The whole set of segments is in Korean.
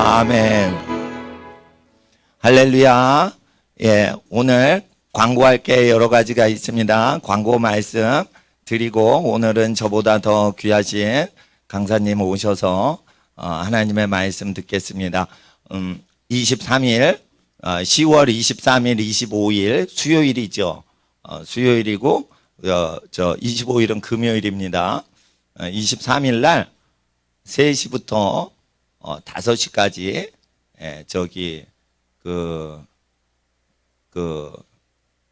아멘. 할렐루야. 예, 오늘 광고할 게 여러 가지가 있습니다. 광고 말씀 드리고 오늘은 저보다 더 귀하신 강사님 오셔서 하나님의 말씀 듣겠습니다. 23일, 10월 23일, 25일 수요일이죠. 수요일이고 25일은 금요일입니다. 23일 날 3시부터 5시까지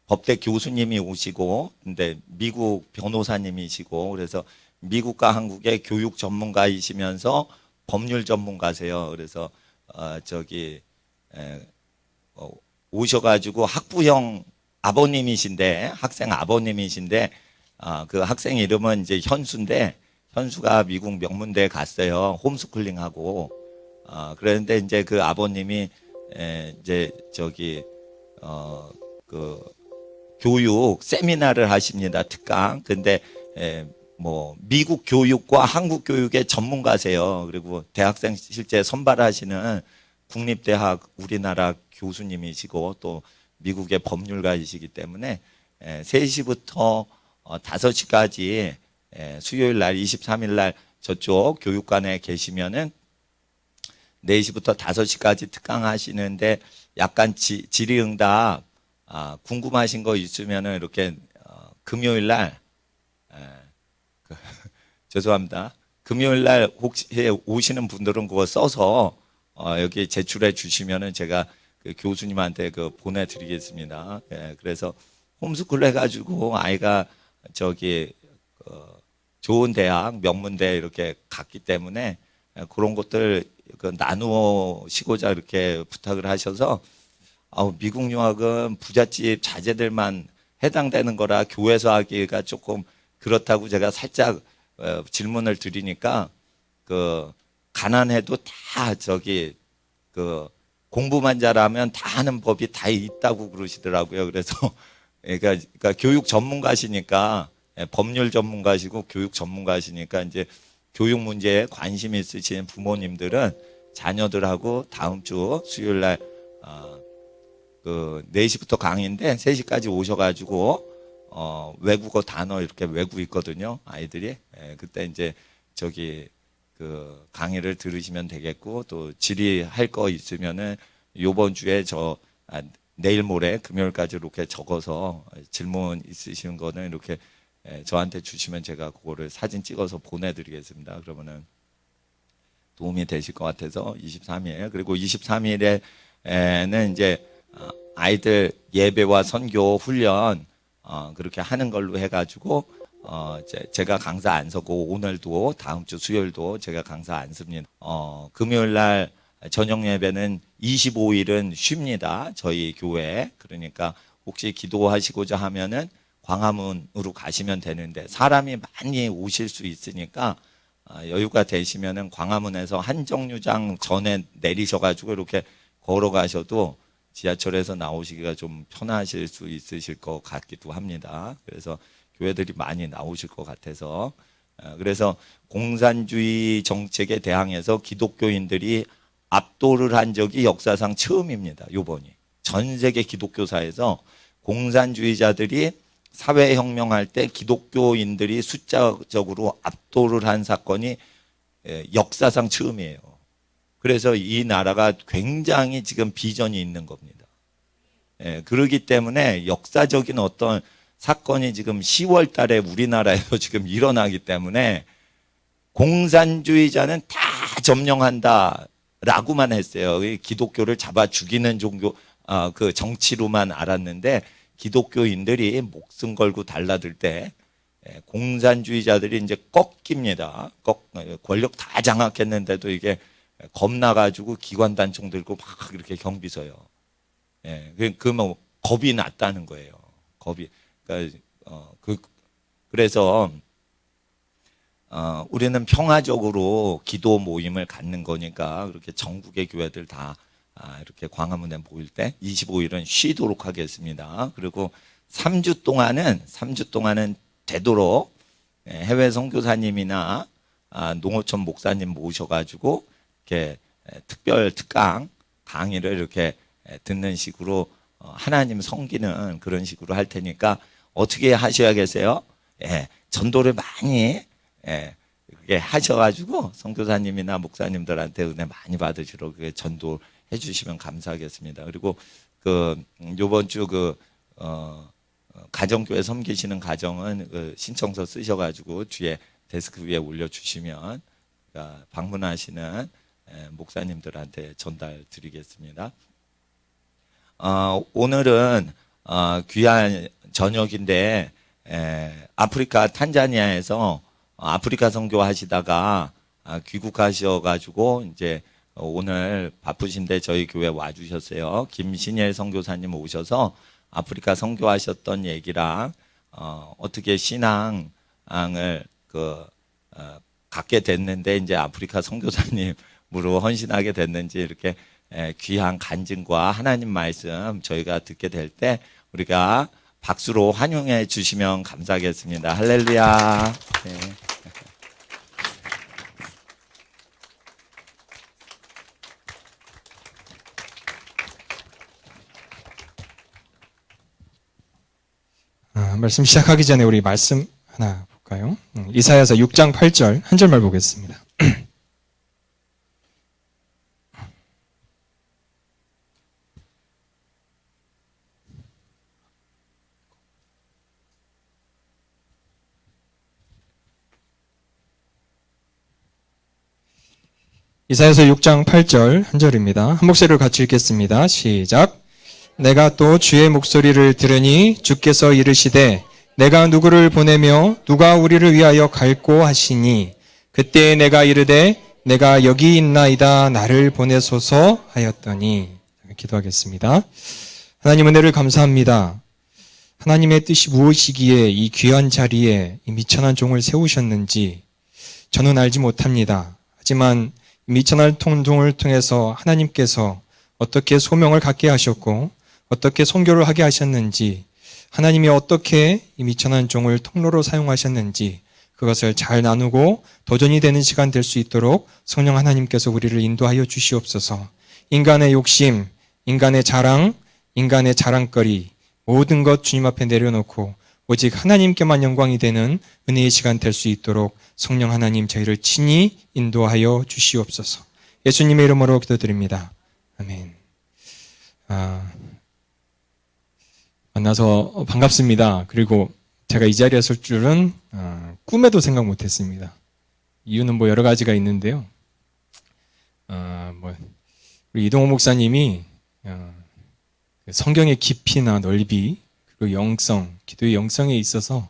법대 교수님이 오시고, 근데 미국 변호사님이시고, 그래서 미국과 한국의 교육 전문가이시면서 법률 전문가세요. 그래서 오셔가지고 학부형 아버님이신데, 학생 아버님이신데, 그 학생 이름은 이제 현수인데, 현수가 미국 명문대에 갔어요. 홈스쿨링하고. 그런데 이제 그 아버님이 교육 세미나를 하십니다. 특강. 근데 미국 교육과 한국 교육의 전문가세요. 그리고 대학생 실제 선발하시는 국립대학 우리나라 교수님이시고 또 미국의 법률가이시기 때문에 3시부터 5시까지 수요일 날 23일 날 저쪽 교육관에 계시면은 4시부터 5시까지 특강하시는데 약간 질의응답 궁금하신 거 있으면은 이렇게 금요일 날 죄송합니다. 금요일 날 혹시 오시는 분들은 그거 써서 여기 제출해 주시면은 제가 그 교수님한테 보내드리겠습니다. 예, 그래서 홈스쿨 해가지고 아이가 좋은 대학 명문대 이렇게 갔기 때문에 그런 것들 나누시고자 이렇게 부탁을 하셔서 미국 유학은 부잣집 자제들만 해당되는 거라 교회에서 하기가 조금 그렇다고 제가 살짝 질문을 드리니까 가난해도 다 공부만 잘하면 다 하는 법이 다 있다고 그러시더라고요. 그래서 그러니까 교육 전문가시니까 법률 전문가시고 교육 전문가시니까 이제 교육 문제에 관심 있으신 부모님들은 자녀들하고 다음 주 수요일 날 4시부터 강의인데 3시까지 오셔가지고 외국어 단어 이렇게 외우고 있거든요. 아이들이. 그때 이제 강의를 들으시면 되겠고 또 질의할 거 있으면은 요번 주에 내일 모레 금요일까지 이렇게 적어서 질문 있으신 거는 이렇게 저한테 주시면 제가 그거를 사진 찍어서 보내드리겠습니다. 그러면은 도움이 되실 것 같아서 23일 그리고 23일에는 이제 아이들 예배와 선교 훈련 그렇게 하는 걸로 해가지고 제가 강사 안 서고 오늘도 다음 주 수요일도 제가 강사 안 씁니다. 금요일 날 저녁 예배는 25일은 쉽니다. 저희 교회. 그러니까 혹시 기도하시고자 하면은 광화문으로 가시면 되는데 사람이 많이 오실 수 있으니까 여유가 되시면은 광화문에서 한정류장 전에 내리셔가지고 이렇게 걸어가셔도 지하철에서 나오시기가 좀 편하실 수 있으실 것 같기도 합니다. 그래서 교회들이 많이 나오실 것 같아서 그래서 공산주의 정책에 대항해서 기독교인들이 압도를 한 적이 역사상 처음입니다. 요번이 전 세계 기독교사에서 공산주의자들이 사회혁명할 때 기독교인들이 숫자적으로 압도를 한 사건이 역사상 처음이에요. 그래서 이 나라가 굉장히 지금 비전이 있는 겁니다. 그렇기 때문에 역사적인 어떤 사건이 지금 10월 달에 우리나라에서 지금 일어나기 때문에 공산주의자는 다 점령한다 라고만 했어요. 기독교를 잡아 죽이는 종교, 정치로만 알았는데 기독교인들이 목숨 걸고 달라들 때 공산주의자들이 이제 꺾입니다. 권력 다 장악했는데도 이게 겁나가지고 기관단총 들고 막 이렇게 경비 서요. 겁이 났다는 거예요. 그래서 우리는 평화적으로 기도 모임을 갖는 거니까 그렇게 전국의 교회들 다 이렇게 광화문에 모일 때 25일은 쉬도록 하겠습니다. 그리고 3주 동안은 되도록 해외 선교사님이나 농어촌 목사님 모셔가지고 이렇게 특별 특강 강의를 이렇게 듣는 식으로 하나님 섬기는 그런 식으로 할 테니까 어떻게 하셔야겠어요? 전도를 많이 그게 하셔가지고 선교사님이나 목사님들한테 은혜 많이 받으시러 그게 전도해 주시면 감사하겠습니다. 그리고 요번 주 가정교회 섬기시는 가정은 신청서 쓰셔가지고 뒤에 데스크 위에 올려주시면 방문하시는 목사님들한테 전달 드리겠습니다. 오늘은 귀한 저녁인데 아프리카 탄자니아에서 아프리카 선교 하시다가 귀국하셔가지고 이제 오늘 바쁘신데 저희 교회 와주셨어요. 김신일 선교사님 오셔서 아프리카 선교하셨던 얘기랑 어떻게 신앙을 갖게 됐는데 이제 아프리카 선교사님으로 헌신하게 됐는지 이렇게 귀한 간증과 하나님 말씀 저희가 듣게 될 때 우리가 박수로 환영해 주시면 감사하겠습니다. 할렐루야. 네. 말씀 시작하기 전에 우리 말씀 하나 볼까요? 이사야서 6장 8절 한 절만 보겠습니다. 이사야서 6장 8절 한 절입니다. 한 목소리로 같이 읽겠습니다. 시작. 내가 또 주의 목소리를 들으니 주께서 이르시되 내가 누구를 보내며 누가 우리를 위하여 갈고 하시니 그때 내가 이르되 내가 여기 있나이다 나를 보내소서 하였더니. 기도하겠습니다. 하나님 은혜를 감사합니다. 하나님의 뜻이 무엇이기에 이 귀한 자리에 이 미천한 종을 세우셨는지 저는 알지 못합니다. 하지만 미천한 종을 통해서 하나님께서 어떻게 소명을 갖게 하셨고 어떻게 선교를 하게 하셨는지 하나님이 어떻게 이 미천한 종을 통로로 사용하셨는지 그것을 잘 나누고 도전이 되는 시간 될 수 있도록 성령 하나님께서 우리를 인도하여 주시옵소서. 인간의 욕심, 인간의 자랑, 인간의 자랑거리 모든 것 주님 앞에 내려놓고 오직 하나님께만 영광이 되는 은혜의 시간 될 수 있도록 성령 하나님 저희를 친히 인도하여 주시옵소서. 예수님의 이름으로 기도드립니다. 아멘. 만나서 반갑습니다. 그리고 제가 이 자리에 설 줄은 꿈에도 생각 못했습니다. 이유는 여러 가지가 있는데요. 우리 이동호 목사님이 성경의 깊이나 넓이 그리고 영성, 기도의 영성에 있어서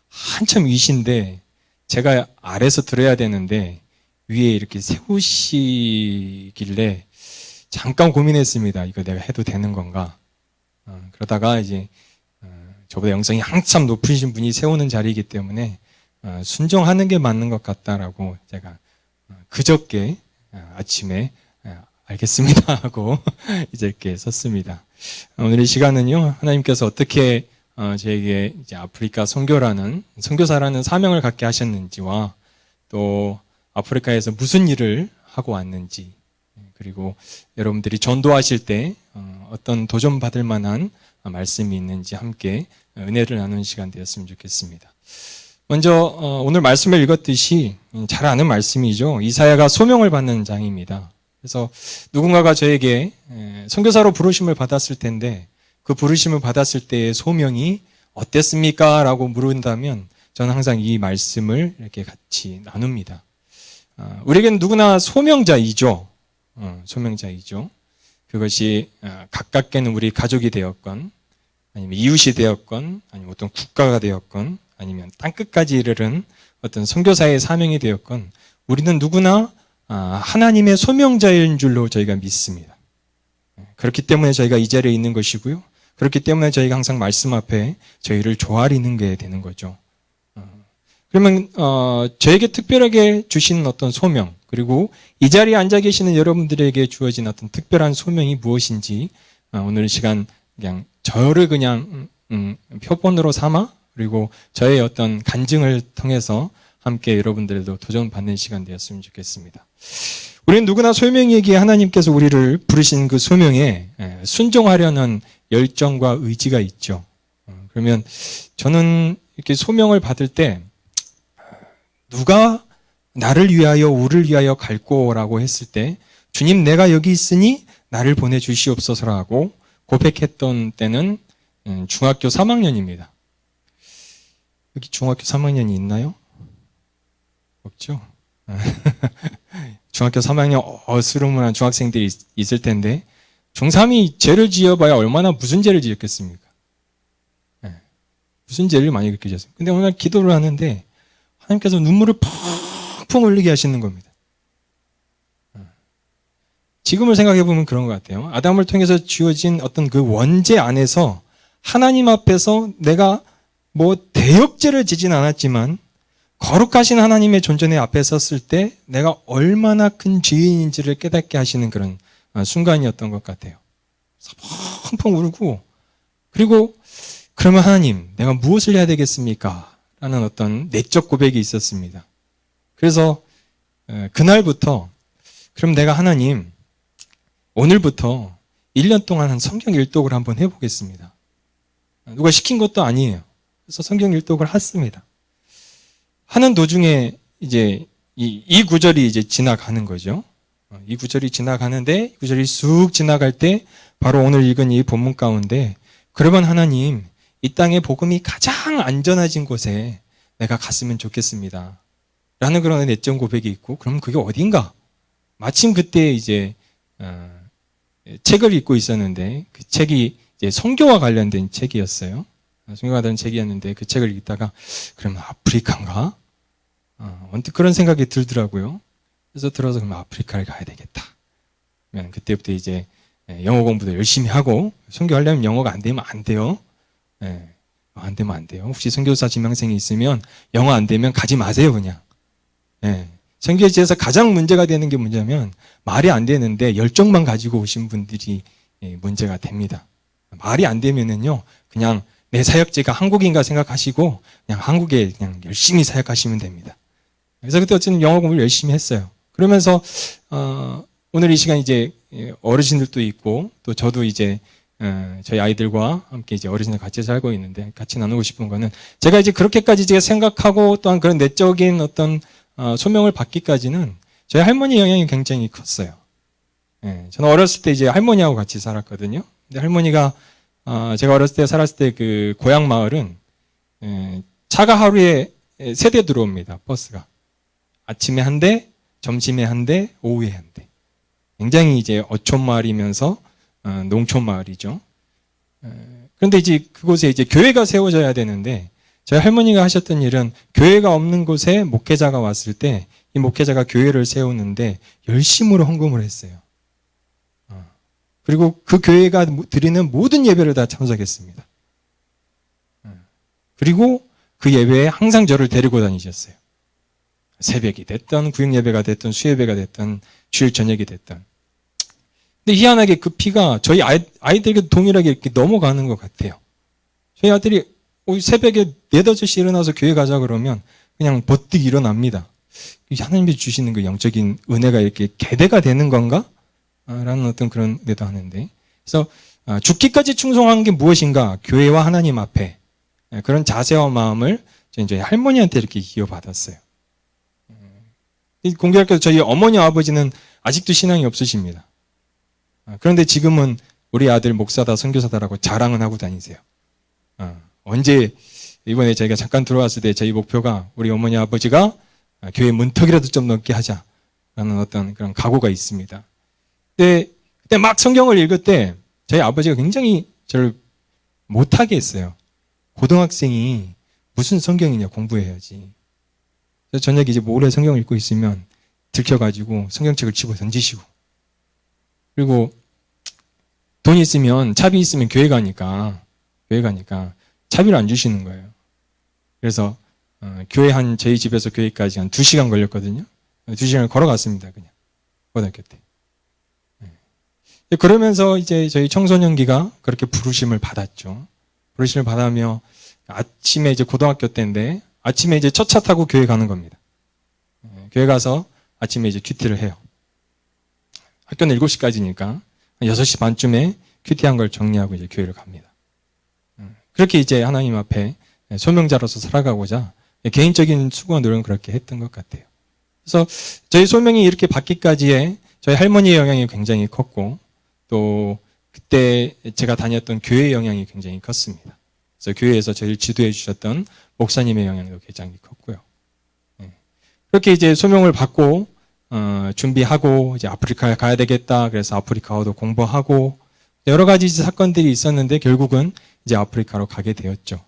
한참 위신데 제가 아래서 들어야 되는데 위에 이렇게 세우시길래 잠깐 고민했습니다. 이거 내가 해도 되는 건가? 그러다가 이제 저보다 영성이 한참 높으신 분이 세우는 자리이기 때문에 순종하는 게 맞는 것 같다라고 제가 그저께 아침에 알겠습니다 하고 이제 이렇게 섰습니다. 오늘 이 시간은요, 하나님께서 어떻게 저에게 이제 아프리카 선교사라는 사명을 갖게 하셨는지와 또 아프리카에서 무슨 일을 하고 왔는지 그리고 여러분들이 전도하실 때 어떤 도전받을 만한 말씀이 있는지 함께 은혜를 나누는 시간 되었으면 좋겠습니다. 먼저 오늘 말씀을 읽었듯이 잘 아는 말씀이죠. 이사야가 소명을 받는 장입니다. 그래서 누군가가 저에게 선교사로 부르심을 받았을 텐데 그 부르심을 받았을 때의 소명이 어땠습니까? 라고 물은다면 저는 항상 이 말씀을 이렇게 같이 나눕니다. 우리에게는 누구나 소명자이죠. 소명자이죠. 그것이 가깝게는 우리 가족이 되었건 아니면 이웃이 되었건 아니면 어떤 국가가 되었건 아니면 땅끝까지 이르는 어떤 선교사의 사명이 되었건 우리는 누구나 하나님의 소명자인 줄로 저희가 믿습니다. 그렇기 때문에 저희가 이 자리에 있는 것이고요. 그렇기 때문에 저희가 항상 말씀 앞에 저희를 조아리는 게 되는 거죠. 그러면 저에게 특별하게 주시는 어떤 소명 그리고 이 자리에 앉아 계시는 여러분들에게 주어진 어떤 특별한 소명이 무엇인지 오늘 시간 그냥 저를 그냥 표본으로 삼아 그리고 저의 어떤 간증을 통해서 함께 여러분들도 도전받는 시간 되었으면 좋겠습니다. 우리는 누구나 소명이기에 하나님께서 우리를 부르신 그 소명에 순종하려는 열정과 의지가 있죠. 그러면 저는 이렇게 소명을 받을 때 누가 나를 위하여 우리를 위하여 갈고라고 했을 때 주님 내가 여기 있으니 나를 보내주시옵소서라고 고백했던 때는 중학교 3학년입니다. 여기 중학교 3학년이 있나요? 없죠? 중학교 3학년 어스름한 중학생들이 있을 텐데 중3이 죄를 지어봐야 얼마나 무슨 죄를 지었겠습니까? 무슨 죄를 많이 그렇게 지었습니까? 근데 오늘 기도를 하는데 하나님께서 눈물을 펑펑 흘리게 하시는 겁니다. 지금을 생각해보면 그런 것 같아요. 아담을 통해서 주어진 어떤 그 원죄 안에서 하나님 앞에서 내가 뭐 대역죄를 지진 않았지만 거룩하신 하나님의 존전의 앞에 섰을 때 내가 얼마나 큰 죄인인지를 깨닫게 하시는 그런 순간이었던 것 같아요. 펑펑 울고 그리고 그러면 하나님 내가 무엇을 해야 되겠습니까? 라는 어떤 내적 고백이 있었습니다. 그래서 그날부터 그럼 내가 하나님 오늘부터 1년 동안 한 성경 일독을 한번 해보겠습니다. 누가 시킨 것도 아니에요. 그래서 성경 일독을 했습니다. 하는 도중에 이제 이 구절이 이제 지나가는 거죠. 이 구절이 지나가는데 이 구절이 쑥 지나갈 때 바로 오늘 읽은 이 본문 가운데 그러면 하나님 이 땅의 복음이 가장 안전해진 곳에 내가 갔으면 좋겠습니다. 라는 그런 내적 고백이 있고 그럼 그게 어딘가? 마침 그때 이제 책을 읽고 있었는데 그 책이 이제 선교와 관련된 책이었어요. 선교와 관련된 책이었는데 그 책을 읽다가 그러면 아프리카인가? 언뜻 그런 생각이 들더라고요. 그래서 들어서 그러면 아프리카를 가야 되겠다. 그때부터 이제 영어 공부도 열심히 하고 선교하려면 영어가 안 되면 안 돼요. 안 되면 안 돼요. 혹시 선교사 지망생이 있으면 영어 안 되면 가지 마세요 그냥. 선교지에서 가장 문제가 되는 게 뭐냐면 말이 안 되는데 열정만 가지고 오신 분들이 문제가 됩니다. 말이 안 되면은요 그냥 내 사역지가 한국인가 생각하시고 그냥 한국에 그냥 열심히 사역하시면 됩니다. 그래서 그때 어쨌든 영어 공부를 열심히 했어요. 그러면서 오늘 이 시간 이제 어르신들도 있고 또 저도 이제 저희 아이들과 함께 이제 어르신들 같이 살고 있는데 같이 나누고 싶은 거는 제가 이제 그렇게까지 제가 생각하고 또한 그런 내적인 어떤 소명을 받기까지는 저희 할머니 영향이 굉장히 컸어요. 저는 어렸을 때 이제 할머니하고 같이 살았거든요. 근데 할머니가 제가 어렸을 때 살았을 때 그 고향 마을은 차가 하루에 3대 들어옵니다. 버스가. 아침에 한 대, 점심에 한 대, 오후에 한 대. 굉장히 이제 어촌 마을이면서 농촌 마을이죠. 그런데 이제 그곳에 이제 교회가 세워져야 되는데 저희 할머니가 하셨던 일은 교회가 없는 곳에 목회자가 왔을 때 이 목회자가 교회를 세우는데 열심으로 헌금을 했어요. 그리고 그 교회가 드리는 모든 예배를 다 참석했습니다. 그리고 그 예배에 항상 저를 데리고 다니셨어요. 새벽이 됐던 구역 예배가 됐던 수예배가 됐던 주일 저녁이 됐던. 근데 희한하게 그 피가 저희 아이들에게 동일하게 이렇게 넘어가는 것 같아요. 저희 아들이 새벽에 4, 5시 일어나서 교회 가자 그러면 그냥 버뜩 일어납니다. 하나님이 주시는 그 영적인 은혜가 이렇게 계대가 되는 건가? 라는 어떤 그런 의도 하는데. 그래서 죽기까지 충성한 게 무엇인가? 교회와 하나님 앞에 그런 자세와 마음을 저희 할머니한테 이렇게 이어받았어요. 공교롭게도 저희 어머니 아버지는 아직도 신앙이 없으십니다. 그런데 지금은 우리 아들 목사다 선교사다라고 자랑은 하고 다니세요. 언제 이번에 저희가 잠깐 들어왔을 때 저희 목표가 우리 어머니 아버지가 교회 문턱이라도 좀 넘게 하자라는 어떤 그런 각오가 있습니다. 그때 막 성경을 읽을 때 저희 아버지가 굉장히 저를 못하게 했어요. 고등학생이 무슨 성경이냐 공부해야지. 그래서 저녁에 이제 모래 성경을 읽고 있으면 들켜가지고 성경책을 집어 던지시고 그리고 돈 있으면 차비 있으면 교회 가니까 차비를 안 주시는 거예요. 그래서 교회 저희 집에서 교회까지 한 2시간 걸렸거든요. 2시간을 걸어갔습니다. 그냥 고등학교 때. 그러면서 이제 저희 청소년기가 그렇게 부르심을 받았죠. 부르심을 받으며 아침에 이제 고등학교 때인데 아침에 이제 첫 차 타고 교회 가는 겁니다. 교회 가서 아침에 이제 큐티를 해요. 학교는 7시까지니까 6시 반쯤에 큐티한 걸 정리하고 이제 교회를 갑니다. 그렇게 이제 하나님 앞에 소명자로서 살아가고자 개인적인 수고와 노력은 그렇게 했던 것 같아요. 그래서 저희 소명이 이렇게 받기까지의 저희 할머니의 영향이 굉장히 컸고 또 그때 제가 다녔던 교회의 영향이 굉장히 컸습니다. 그래서 교회에서 저희를 지도해 주셨던 목사님의 영향도 굉장히 컸고요. 그렇게 이제 소명을 받고 준비하고 이제 아프리카에 가야 되겠다. 그래서 아프리카어도 공부하고 여러 가지 사건들이 있었는데 결국은 이제 아프리카로 가게 되었죠.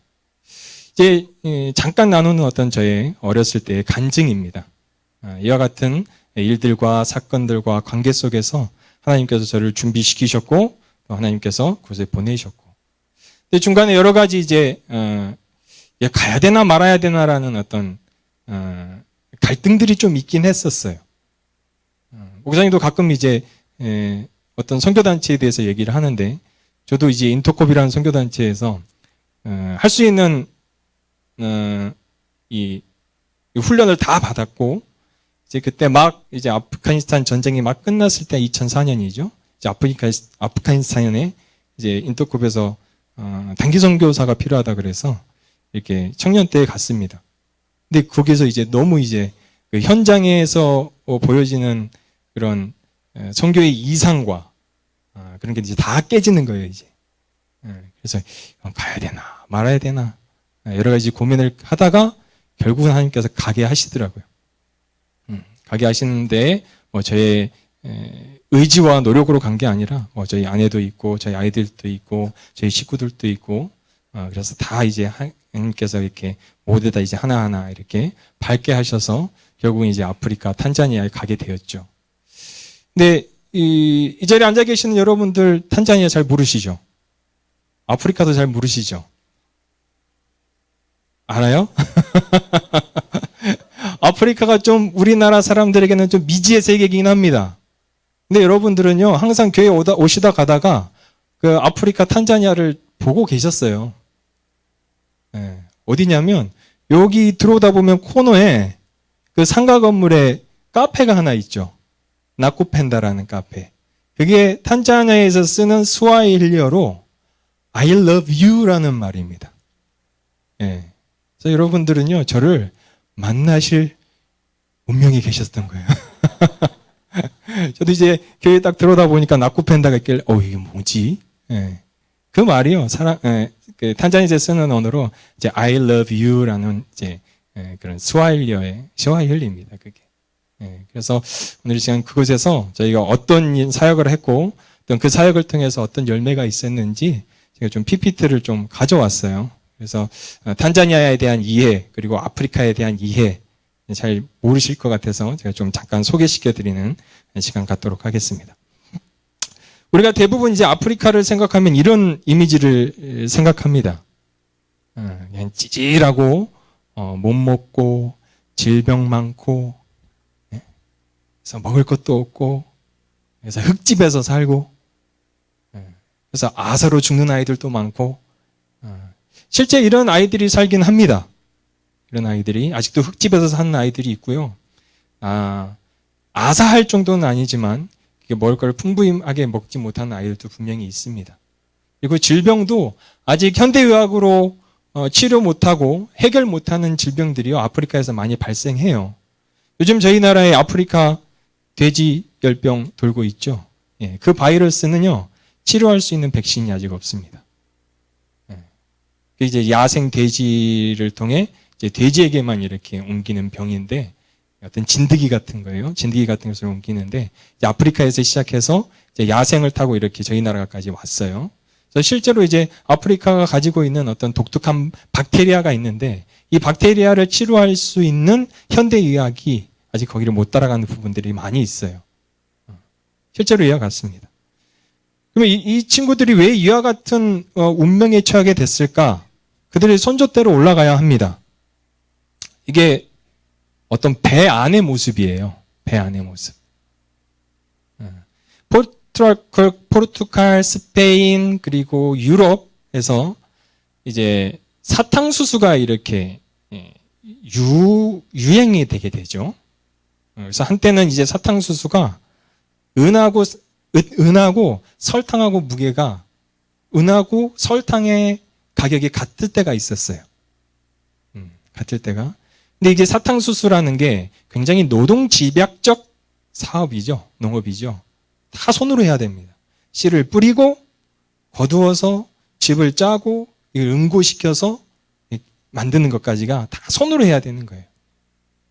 이제 잠깐 나누는 어떤 저의 어렸을 때의 간증입니다. 이와 같은 일들과 사건들과 관계 속에서 하나님께서 저를 준비시키셨고 또 하나님께서 그곳에 보내셨고 근데 중간에 여러 가지 이제 가야 되나 말아야 되나라는 어떤 갈등들이 좀 있긴 했었어요. 목사님도 가끔 이제 어떤 선교단체에 대해서 얘기를 하는데 저도 이제 인터콥이라는 선교단체에서 할 수 있는 이 훈련을 다 받았고 이제 그때 막 이제 아프가니스탄 전쟁이 막 끝났을 때 2004년이죠. 이제 아프가니스탄에 이제 인터콥에서 단기 선교사가 필요하다 그래서 이렇게 청년대에 갔습니다. 근데 거기서 이제 너무 이제 그 현장에서 보여지는 그런 선교의 이상과 그런 게 이제 다 깨지는 거예요, 이제. 그래서 가야 되나 말아야 되나 여러 가지 고민을 하다가 결국은 하나님께서 가게 하시더라고요. 가게 하시는데 뭐 저의 의지와 노력으로 간 게 아니라 뭐 저희 아내도 있고 저희 아이들도 있고 저희 식구들도 있고 그래서 다 이제 하나님께서 이렇게 모두 다 이제 하나하나 이렇게 밝게 하셔서 결국은 이제 아프리카 탄자니아에 가게 되었죠. 근데 이 자리에 앉아 계시는 여러분들 탄자니아 잘 모르시죠? 아프리카도 잘 모르시죠? 알아요? 아프리카가 좀 우리나라 사람들에게는 좀 미지의 세계이긴 합니다. 근데 여러분들은요, 항상 교회 오시다 가다가 그 아프리카 탄자니아를 보고 계셨어요. 네, 어디냐면, 여기 들어오다 보면 코너에 그 상가 건물에 카페가 하나 있죠. 나쿠펜다라는 카페. 그게 탄자니아에서 쓰는 스와힐리어로 I love you라는 말입니다. 예. 그래서 여러분들은요, 저를 만나실 운명이 계셨던 거예요. 저도 이제 교회 딱 들어오다 보니까 나쿠펜다가 있길래, 이게 뭐지? 예. 그 말이요, 그 탄자니아에서 쓰는 언어로 이제 I love you라는 이제 그런 스와힐리입니다. 그게. 그래서 오늘 이 시간 그곳에서 저희가 어떤 사역을 했고, 또 그 사역을 통해서 어떤 열매가 있었는지 제가 좀 PPT를 좀 가져왔어요. 그래서 탄자니아에 대한 이해, 그리고 아프리카에 대한 이해 잘 모르실 것 같아서 제가 좀 잠깐 소개시켜드리는 시간 갖도록 하겠습니다. 우리가 대부분 이제 아프리카를 생각하면 이런 이미지를 생각합니다. 그냥 찌질하고, 못 먹고, 질병 많고, 그래서 먹을 것도 없고, 그래서 흙집에서 살고, 그래서 아사로 죽는 아이들도 많고, 실제 이런 아이들이 살긴 합니다. 이런 아이들이 아직도 흙집에서 사는 아이들이 있고요. 아사할 정도는 아니지만 먹을 걸 풍부하게 먹지 못하는 아이들도 분명히 있습니다. 그리고 질병도 아직 현대의학으로 치료 못하고 해결 못하는 질병들이요 아프리카에서 많이 발생해요. 요즘 저희 나라에 아프리카 돼지열병 돌고 있죠. 그 바이러스는요 치료할 수 있는 백신이 아직 없습니다. 이제 야생 돼지를 통해 이제 돼지에게만 이렇게 옮기는 병인데 어떤 진드기 같은 거예요. 진드기 같은 것을 옮기는데 이제 아프리카에서 시작해서 이제 야생을 타고 이렇게 저희 나라까지 왔어요. 그래서 실제로 이제 아프리카가 가지고 있는 어떤 독특한 박테리아가 있는데 이 박테리아를 치료할 수 있는 현대의학이 아직 거기를 못 따라가는 부분들이 많이 있어요. 실제로 이와 같습니다. 그러면 이 친구들이 왜 이와 같은 운명에 처하게 됐을까? 그들의 선조대로 올라가야 합니다. 이게 어떤 배 안의 모습이에요. 배 안의 모습. 포르투갈, 스페인, 그리고 유럽에서 이제 사탕수수가 이렇게 유행이 되게 되죠. 그래서 한때는 이제 사탕수수가 은하고 설탕하고 무게가 은하고 설탕의 가격이 같을 때가 있었어요. 같을 때가. 근데 이게 사탕수수라는 게 굉장히 노동집약적 사업이죠. 농업이죠. 다 손으로 해야 됩니다. 씨를 뿌리고 거두어서 즙을 짜고 이걸 응고시켜서 만드는 것까지가 다 손으로 해야 되는 거예요.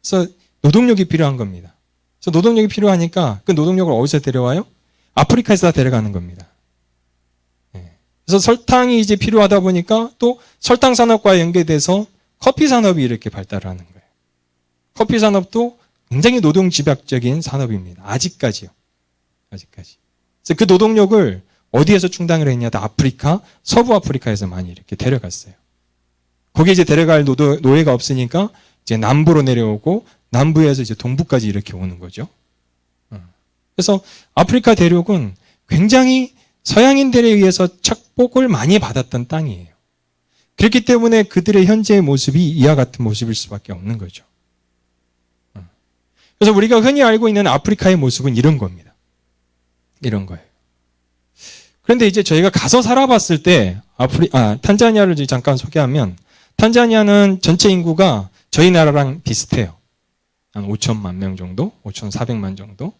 그래서 노동력이 필요한 겁니다. 그래서 노동력이 필요하니까 그 노동력을 어디서 데려와요? 아프리카에서 다 데려가는 겁니다. 그래서 설탕이 이제 필요하다 보니까 또 설탕 산업과 연계돼서 커피 산업이 이렇게 발달하는 거예요. 커피 산업도 굉장히 노동 집약적인 산업입니다. 아직까지요. 아직까지. 그래서 그 노동력을 어디에서 충당을 했냐? 다 아프리카, 서부 아프리카에서 많이 이렇게 데려갔어요. 거기에 이제 데려갈 노예가 없으니까 이제 남부로 내려오고 남부에서 이제 동부까지 이렇게 오는 거죠. 그래서 아프리카 대륙은 굉장히 서양인들에 의해서 착복을 많이 받았던 땅이에요. 그렇기 때문에 그들의 현재의 모습이 이와 같은 모습일 수밖에 없는 거죠. 그래서 우리가 흔히 알고 있는 아프리카의 모습은 이런 겁니다. 이런 거예요. 그런데 이제 저희가 가서 살아봤을 때 탄자니아를 잠깐 소개하면 탄자니아는 전체 인구가 저희 나라랑 비슷해요. 한 5천만 명 정도? 5,400만 정도?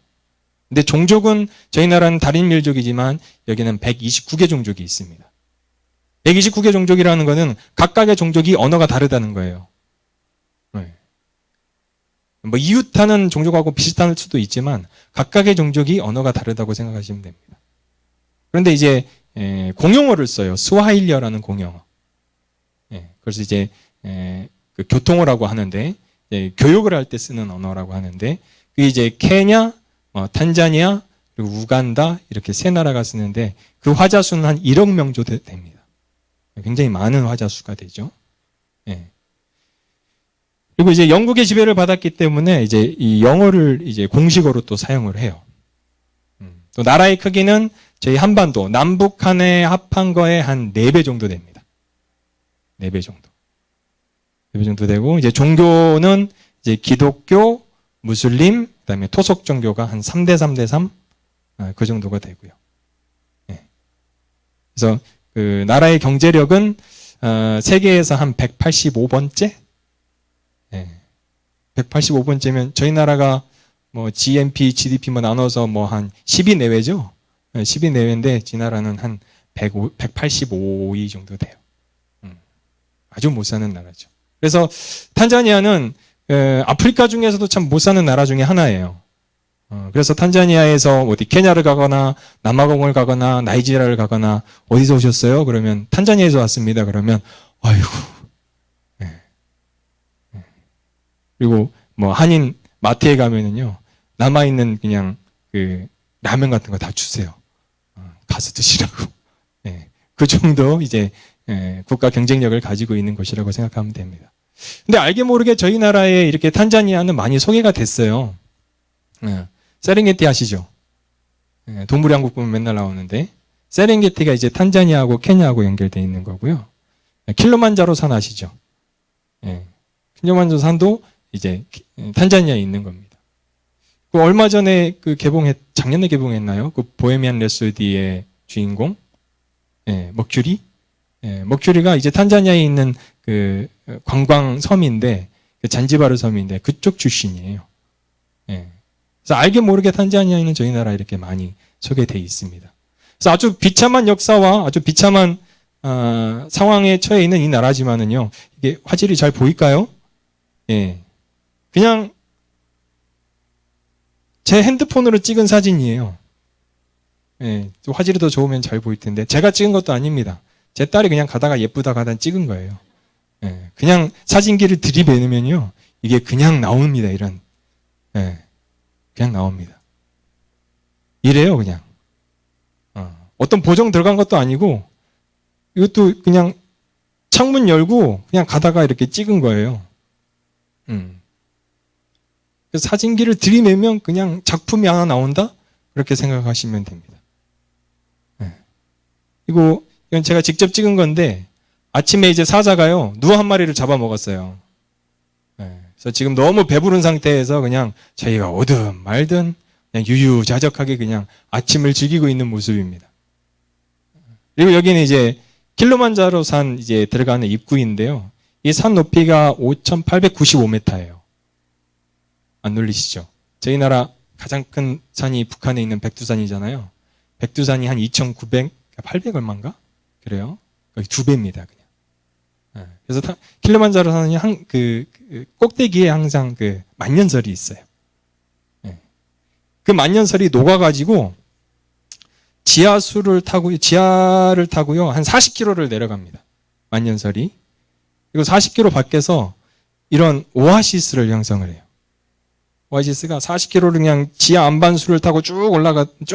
근데 종족은 저희 나라는 다린민족이지만 여기는 129개 종족이 있습니다. 129개 종족이라는 거는 각각의 종족이 언어가 다르다는 거예요. 뭐 이웃하는 종족하고 비슷할 수도 있지만 각각의 종족이 언어가 다르다고 생각하시면 됩니다. 그런데 이제 공용어를 써요. 스와힐리어라는 공용어. 그래서 이제 그 교통어라고 하는데 교육을 할 때 쓰는 언어라고 하는데 그게 이제 케냐, 탄자니아, 그리고 우간다 이렇게 세 나라가 쓰는데 그 화자수는 한 1억 명 정도 됩니다. 굉장히 많은 화자수가 되죠. 그리고 이제 영국의 지배를 받았기 때문에 이제 이 영어를 이제 공식어로 또 사용을 해요. 또 나라의 크기는 저희 한반도 남북한에 합한 거에 한 4배 정도 됩니다. 4배 정도. 4배 정도 되고 이제 종교는 이제 기독교, 무슬림, 그다음에 토속 종교가 한 3대 3대 3 그 정도가 되고요. 그래서 그 나라의 경제력은 세계에서 한 185번째? 185번째면 저희 나라가 뭐 GNP, GDP 뭐 나눠서 뭐 한 10위 내외죠? 10위 내외인데 지 나라는 한 185위 정도 돼요. 아주 못 사는 나라죠. 그래서 탄자니아는 아프리카 중에서도 참 못 사는 나라 중에 하나예요. 그래서 탄자니아에서 어디 케냐를 가거나 남아공을 가거나 나이지리아를 가거나 어디서 오셨어요? 그러면 탄자니아에서 왔습니다. 그러면 아이고. 그리고 뭐 한인 마트에 가면은요 남아 있는 그냥 그 라면 같은 거 다 주세요. 가서 드시라고. 그 정도 이제 국가 경쟁력을 가지고 있는 곳이라고 생각하면 됩니다. 근데 알게 모르게 저희 나라에 이렇게 탄자니아는 많이 소개가 됐어요. 세렝게티 아시죠? 동물의 왕국 보면 맨날 나오는데 세렝게티가 이제 탄자니아하고 케냐하고 연결되어 있는 거고요. 킬리만자로 산 아시죠? 킬리만자로 산도 이제 탄자니아에 있는 겁니다. 그 얼마 전에 작년에 개봉했나요? 그 보헤미안 랩소디의 주인공, 머큐리, 머큐리가 이제 탄자니아에 있는 그 관광 섬인데, 그 잔지바르 섬인데 그쪽 출신이에요. 그래서 알게 모르게 탄자니아에는 저희 나라 이렇게 많이 소개되어 있습니다. 그래서 아주 비참한 역사와 아주 비참한 상황에 처해 있는 이 나라지만은요, 이게 화질이 잘 보일까요? 그냥 제 핸드폰으로 찍은 사진이에요. 화질이 더 좋으면 잘 보일 텐데 제가 찍은 것도 아닙니다. 제 딸이 그냥 가다가 예쁘다 가다 찍은 거예요. 그냥 사진기를 들이대면요 이게 그냥 나옵니다. 이런 그냥 나옵니다. 이래요 그냥. 어떤 보정 들어간 것도 아니고 이것도 그냥 창문 열고 그냥 가다가 이렇게 찍은 거예요. 그래서 사진기를 들이내면 그냥 작품이 하나 나온다? 그렇게 생각하시면 됩니다. 이건 제가 직접 찍은 건데 아침에 이제 사자가요 누 한 마리를 잡아먹었어요. 그래서 지금 너무 배부른 상태에서 그냥 저희가 오든 말든 그냥 유유자적하게 그냥 아침을 즐기고 있는 모습입니다. 그리고 여기는 이제 킬리만자로 산 이제 들어가는 입구인데요. 이 산 높이가 5,895m예요. 안 놀리시죠? 저희 나라 가장 큰 산이 북한에 있는 백두산이잖아요. 백두산이 한 2,900, 800 얼마인가? 그래요. 거의 2배입니다, 그냥. 그래서 킬리만자로 산이 그 꼭대기에 항상 그 만년설이 있어요. 그 만년설이 녹아가지고 지하를 타고요, 한 40km를 내려갑니다. 만년설이. 그리고 40km 밖에서 이런 오아시스를 형성을 해요. 오아시스가 40km를 그냥 지하 안반수를 타고 쭉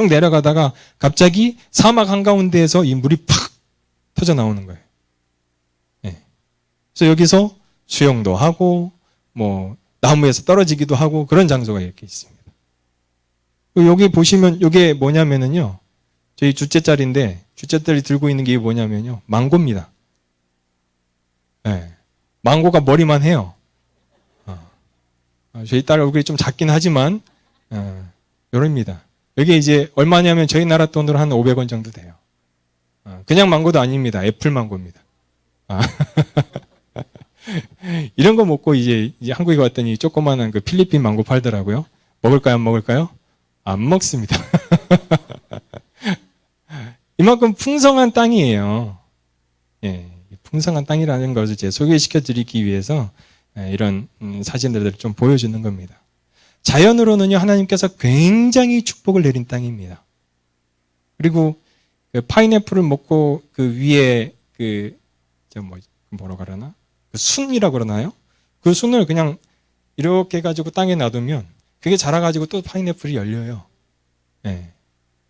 내려가다가 갑자기 사막 한가운데에서 이 물이 팍 터져 나오는 거예요. 그래서 여기서 수영도 하고, 뭐, 나무에서 떨어지기도 하고 그런 장소가 이렇게 있습니다. 여기 보시면 이게 뭐냐면은요, 저희 주째 딸이 들고 있는 게 뭐냐면요, 망고입니다. 망고가 머리만 해요. 저희 딸 얼굴이 좀 작긴 하지만, 요럽니다. 이게 이제 얼마냐면 저희 나라 돈으로 한 500원 정도 돼요. 그냥 망고도 아닙니다. 애플 망고입니다. 이런 거 먹고 이제 한국에 왔더니 조그마한 그 필리핀 망고 팔더라고요. 먹을까요? 안 먹을까요? 안 먹습니다. 이만큼 풍성한 땅이에요. 풍성한 땅이라는 것을 제가 소개시켜 드리기 위해서 이런 사진들을 좀 보여주는 겁니다. 자연으로는요, 하나님께서 굉장히 축복을 내린 땅입니다. 그리고 그 파인애플을 먹고 그 위에 뭐라고 그러나? 그 순이라고 그러나요? 그 순을 그냥 이렇게 해가지고 땅에 놔두면 그게 자라가지고 또 파인애플이 열려요.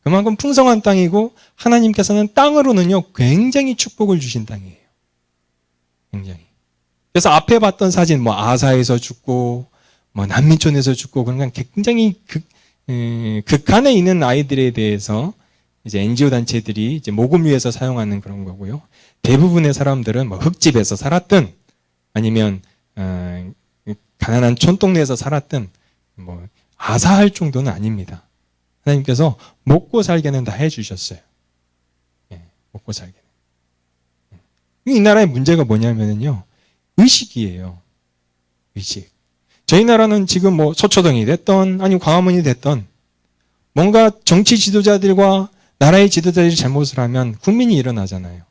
그만큼 풍성한 땅이고 하나님께서는 땅으로는요, 굉장히 축복을 주신 땅이에요. 굉장히. 그래서 앞에 봤던 사진, 뭐 아사에서 죽고, 뭐 난민촌에서 죽고, 그런 굉장히 극한에 있는 아이들에 대해서 이제 NGO 단체들이 이제 모금 위해서 사용하는 그런 거고요. 대부분의 사람들은 뭐 흙집에서 살았든, 아니면 가난한 촌동네에서 살았든, 뭐 아사할 정도는 아닙니다. 하나님께서 먹고 살게는 다 해주셨어요. 먹고 살게는. 이 나라의 문제가 뭐냐면요, 의식이에요. 의식. 저희 나라는 지금 뭐 서초동이 됐던, 아니면 광화문이 됐던, 뭔가 정치 지도자들과 나라의 지도자들이 잘못을 하면 국민이 일어나잖아요.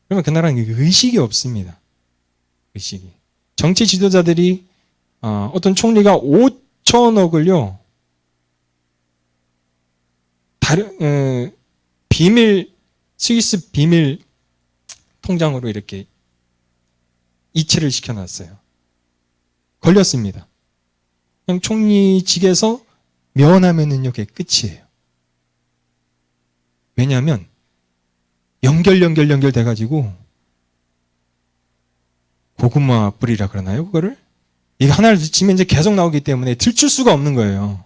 그러면 그 나라는 의식이 없습니다. 의식이. 정치 지도자들이, 어떤 총리가 5천억을요, 스위스 비밀 통장으로 이렇게 이체를 시켜놨어요. 걸렸습니다. 그냥 총리직에서 면하면은요, 그게 끝이에요. 왜냐하면 연결돼가지고 고구마 뿌리라 그러나요, 그거를? 이거 하나를 들치면 이제 계속 나오기 때문에 들칠 수가 없는 거예요.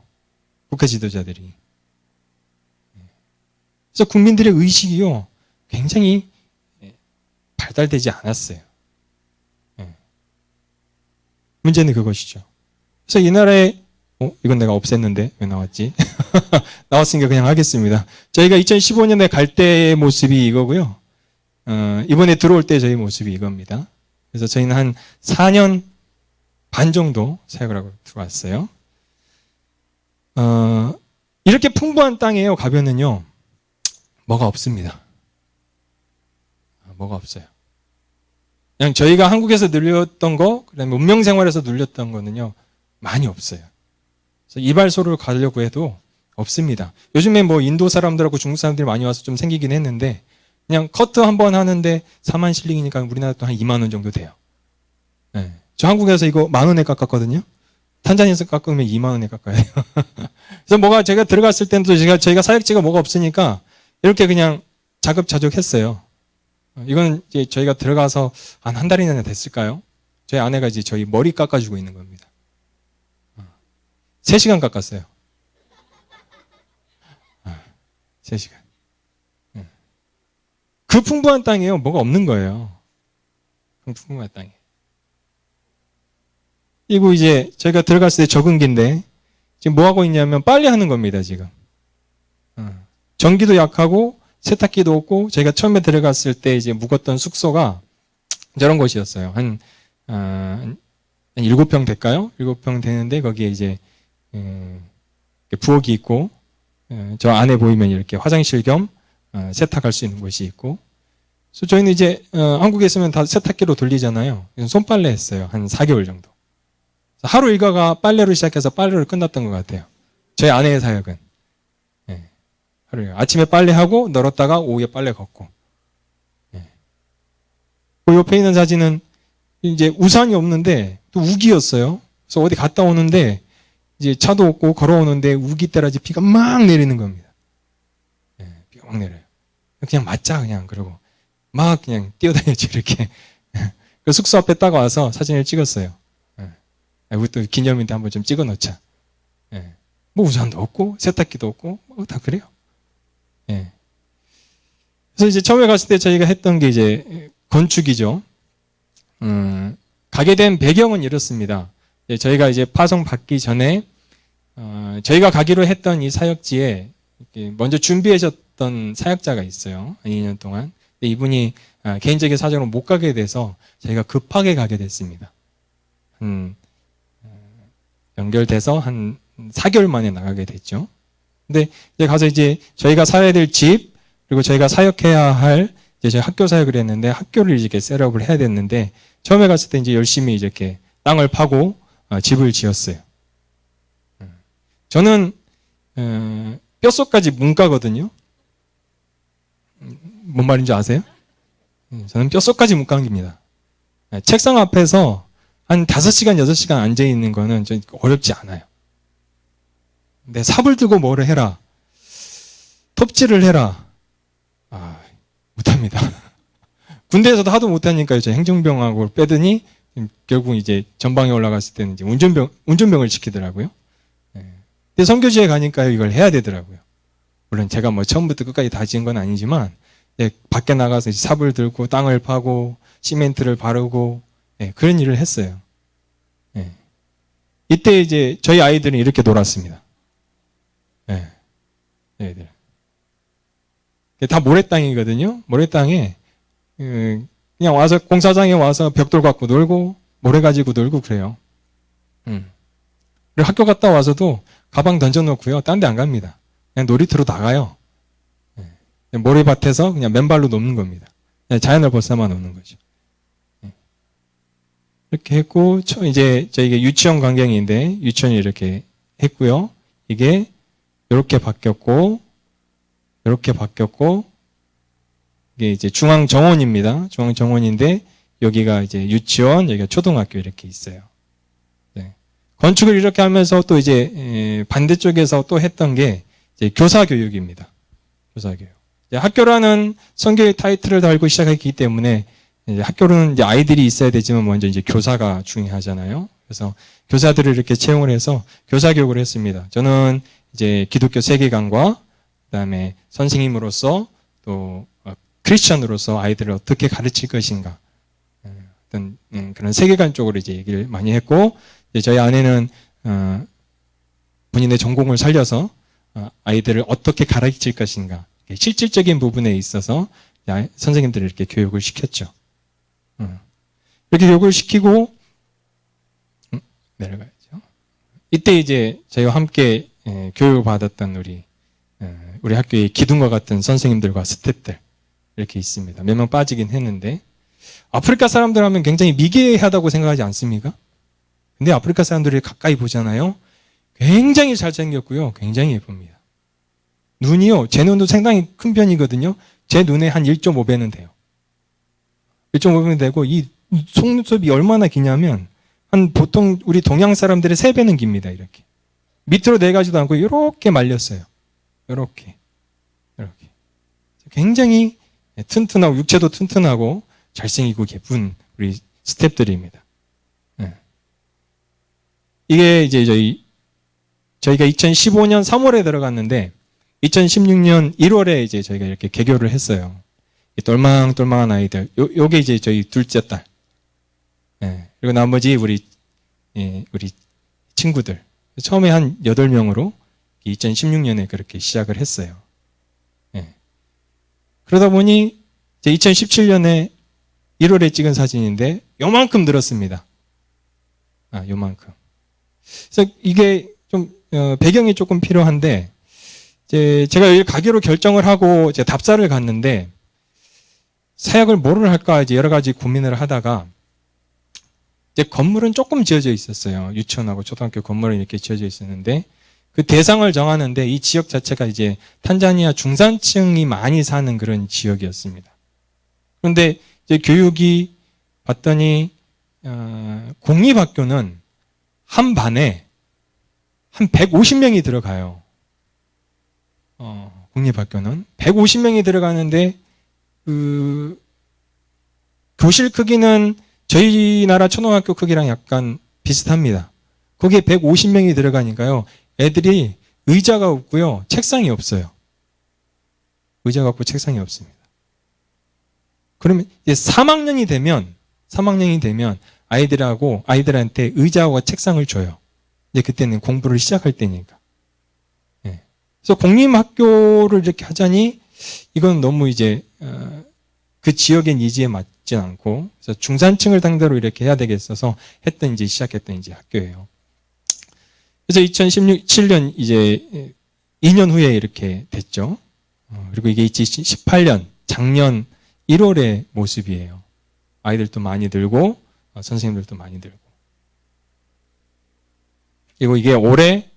국가 지도자들이. 그래서 국민들의 의식이요, 굉장히 발달되지 않았어요. 문제는 그것이죠. 그래서 이 나라에, 이건 내가 없앴는데 왜 나왔지? 나왔으니까 그냥 하겠습니다. 저희가 2015년에 갈 때의 모습이 이거고요. 이번에 들어올 때 저희 모습이 이겁니다. 그래서 저희는 한 4년 반 정도 사역을 하고 들어왔어요. 이렇게 풍부한 땅에요, 가면은요, 뭐가 없습니다. 뭐가 없어요. 그냥 저희가 한국에서 눌렸던 거, 그다음에 문명 생활에서 눌렸던 거는요, 많이 없어요. 그래서 이발소를 가려고 해도 없습니다. 요즘에 뭐 인도 사람들하고 중국 사람들이 많이 와서 좀 생기긴 했는데, 그냥 커트 한번 하는데 4만 실링이니까 우리나라 또 한 2만 원 정도 돼요. 저 한국에서 이거 1,000원에 깎았거든요. 탄자니아에서 깎으면 2만 원에 깎아요. 그래서 뭐가 제가 들어갔을 때는 또 저희가 사역지가 뭐가 없으니까 이렇게 그냥 자급자족했어요. 이건 이제 저희가 들어가서 한 달이나 됐을까요? 저희 아내가 이제 저희 머리 깎아주고 있는 겁니다. 3시간 깎았어요. 3시간. 그 풍부한 땅이에요. 뭐가 없는 거예요. 그 풍부한 땅에. 그리고 이제 저희가 들어갔을 때 적응기인데, 지금 뭐 하고 있냐면 빨래 하는 겁니다, 지금. 전기도 약하고 세탁기도 없고 저희가 처음에 들어갔을 때 이제 묵었던 숙소가 저런 곳이었어요. 한 7평 될까요? 7평 되는데 거기에 이제 부엌이 있고 저 안에 보이면 이렇게 화장실 겸 세탁할 수 있는 곳이 있고, 그래서 저희는 이제 한국에 있으면 다 세탁기로 돌리잖아요. 손빨래 했어요. 한 4개월 정도. 하루 일과가 빨래로 시작해서 빨래로 끝났던 것 같아요. 저희 아내의 사역은. 하루 일과. 아침에 빨래하고 널었다가 오후에 빨래 걷고. 그 옆에 있는 사진은 이제 우산이 없는데 또 우기였어요. 그래서 어디 갔다 오는데 이제 차도 없고 걸어오는데 우기 따라지 비가 막 내리는 겁니다. 비가 막 내려요. 그냥 맞자 그냥. 그러고 막 그냥 뛰어다녔지 이렇게. 그 숙소 앞에 딱 와서 사진을 찍었어요. 우리 또 기념인데 한번 좀 찍어 놓자. 뭐 우산도 없고 세탁기도 없고 뭐 다 그래요. 그래서 이제 처음에 갔을 때 저희가 했던 게 이제 건축이죠. 가게 된 배경은 이렇습니다. 저희가 이제 파송 받기 전에 저희가 가기로 했던 이 사역지에 먼저 준비하셨던 사역자가 있어요. 2년 동안. 근데 이분이 개인적인 사정으로 못 가게 돼서 저희가 급하게 가게 됐습니다. 연결돼서 한 4개월 만에 나가게 됐죠. 근데 이제 가서 이제 저희가 살아야 될 집, 그리고 저희가 사역해야 할 이제 저희 학교 사역을 했는데 학교를 이렇게 셋업을 해야 됐는데, 처음에 갔을 때 이제 열심히 이렇게 땅을 파고 집을 지었어요. 저는 뼛속까지 문과거든요. 뭔 말인지 아세요? 저는 뼛속까지 문과입니다. 책상 앞에서 한 5시간, 6시간 앉아있는 거는 좀 어렵지 않아요. 근데 삽을 들고 뭐를 해라, 톱질을 해라, 못합니다. 군대에서도 하도 못하니까 이제 행정병하고 빼더니 결국 이제 전방에 올라갔을 때는 이제 운전병을 시키더라고요. 근데 선교지에 가니까 이걸 해야 되더라고요. 물론 제가 뭐 처음부터 끝까지 다 지은 건 아니지만, 밖에 나가서 삽을 들고 땅을 파고 시멘트를 바르고 그런 일을 했어요. 이때 이제 저희 아이들은 이렇게 놀았습니다. 애들. 다 모래땅이거든요. 모래땅에 그냥 와서 공사장에 와서 벽돌 갖고 놀고 모래 가지고 놀고 그래요. 그리고 학교 갔다 와서도 가방 던져놓고요, 딴 데 안 갑니다. 그냥 놀이터로 나가요. 모래밭에서 그냥 맨발로 노는 겁니다. 그냥 자연을 벗삼아 노는 거죠. 이렇게 했고, 이제 저희가 유치원 광경인데 유치원이 이렇게 했고요. 이게 이렇게 바뀌었고, 이렇게 바뀌었고, 이게 이제 중앙 정원입니다. 중앙 정원인데 여기가 이제 유치원, 여기가 초등학교 이렇게 있어요. 건축을 이렇게 하면서 또 이제 반대쪽에서 또 했던 게 이제 교사 교육입니다. 교사 교육. 학교라는 선교의 타이틀을 달고 시작했기 때문에 이제 학교로는 이제 아이들이 있어야 되지만 먼저 이제 교사가 중요하잖아요. 그래서 교사들을 이렇게 채용을 해서 교사 교육을 했습니다. 저는 이제 기독교 세계관과 그다음에 선생님으로서 또 크리스천으로서 아이들을 어떻게 가르칠 것인가, 어떤 그런 세계관 쪽으로 이제 얘기를 많이 했고, 이제 저희 아내는 본인의 전공을 살려서 아이들을 어떻게 가르칠 것인가, 실질적인 부분에 있어서 선생님들을 이렇게 교육을 시켰죠. 이렇게 교육을 시키고 내려가야죠. 이때 이제 저희와 함께 교육을 받았던 우리 학교의 기둥과 같은 선생님들과 스태프들 이렇게 있습니다. 몇 명 빠지긴 했는데, 아프리카 사람들 하면 굉장히 미개하다고 생각하지 않습니까? 근데 아프리카 사람들이 가까이 보잖아요. 굉장히 잘생겼고요. 굉장히 예쁩니다. 눈이요, 제 눈도 상당히 큰 편이거든요. 제 눈에 한 1.5배는 돼요. 1.5배는 되고, 이 속눈썹이 얼마나 기냐면 한 보통 우리 동양 사람들의 3배는 깁니다. 이렇게 밑으로 내가지도 않고 이렇게 말렸어요. 이렇게 굉장히 튼튼하고 육체도 튼튼하고 잘생기고 예쁜 우리 스태프들입니다. 이게 이제 저희가 2015년 3월에 들어갔는데 2016년 1월에 이제 저희가 이렇게 개교를 했어요. 똘망똘망한 아이들. 요게 이제 저희 둘째 딸. 그리고 나머지 우리 친구들. 처음에 한 8명으로 2016년에 그렇게 시작을 했어요. 예. 그러다 보니 이제 2017년에 1월에 찍은 사진인데 요만큼 늘었습니다. 요만큼. 그래서 이게 좀 배경이 조금 필요한데 이제 제가 여기 가기로 결정을 하고 이제 답사를 갔는데 사역을 뭐를 할까 이제 여러 가지 고민을 하다가 이제 건물은 조금 지어져 있었어요. 유치원하고 초등학교 건물은 이렇게 지어져 있었는데 그 대상을 정하는데 이 지역 자체가 이제 탄자니아 중산층이 많이 사는 그런 지역이었습니다. 그런데 이제 교육이 봤더니 공립학교는 한 반에 한 150명이 들어가요. 공립학교는 150명이 들어가는데 그 교실 크기는 저희 나라 초등학교 크기랑 약간 비슷합니다. 거기에 150명이 들어가니까요. 애들이 의자가 없고요. 책상이 없어요. 의자가 없고 책상이 없습니다. 그러면 이제 3학년이 되면 아이들한테 의자와 책상을 줘요. 이제 그때는 공부를 시작할 때니까. 예. 그래서 공립학교를 이렇게 하자니 이건 너무 이제 그 지역의 니즈에 맞지 않고 그래서 중산층을 상대로 이렇게 해야 되겠어서 시작했던 이제 학교예요. 그래서 2017년 이제 2년 후에 이렇게 됐죠. 그리고 이게 2018년 작년 1월의 모습이에요. 아이들도 많이 들고 선생님들도 많이 들고. 그리고 이게 올해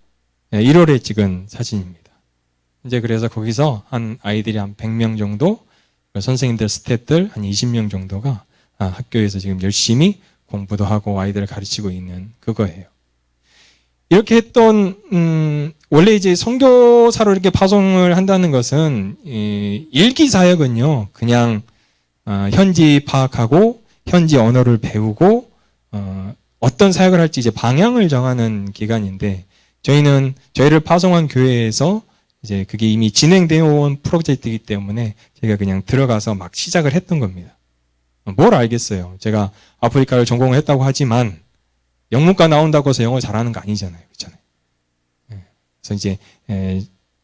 1월에 찍은 사진입니다. 이제 그래서 거기서 한 아이들이 한 100명 정도, 선생님들, 스태프들 한 20명 정도가 학교에서 지금 열심히 공부도 하고 아이들을 가르치고 있는 그거예요. 이렇게 했던 원래 이제 선교사로 이렇게 파송을 한다는 것은 일기 사역은요 그냥 현지 파악하고 현지 언어를 배우고 어떤 사역을 할지 이제 방향을 정하는 기간인데 저희를 파송한 교회에서 이제 그게 이미 진행되어 온 프로젝트이기 때문에 제가 그냥 들어가서 막 시작을 했던 겁니다. 뭘 알겠어요. 제가 아프리카를 전공을 했다고 하지만 영문과 나온다고 해서 영어 잘하는 거 아니잖아요. 그렇잖아요. 그래서 이제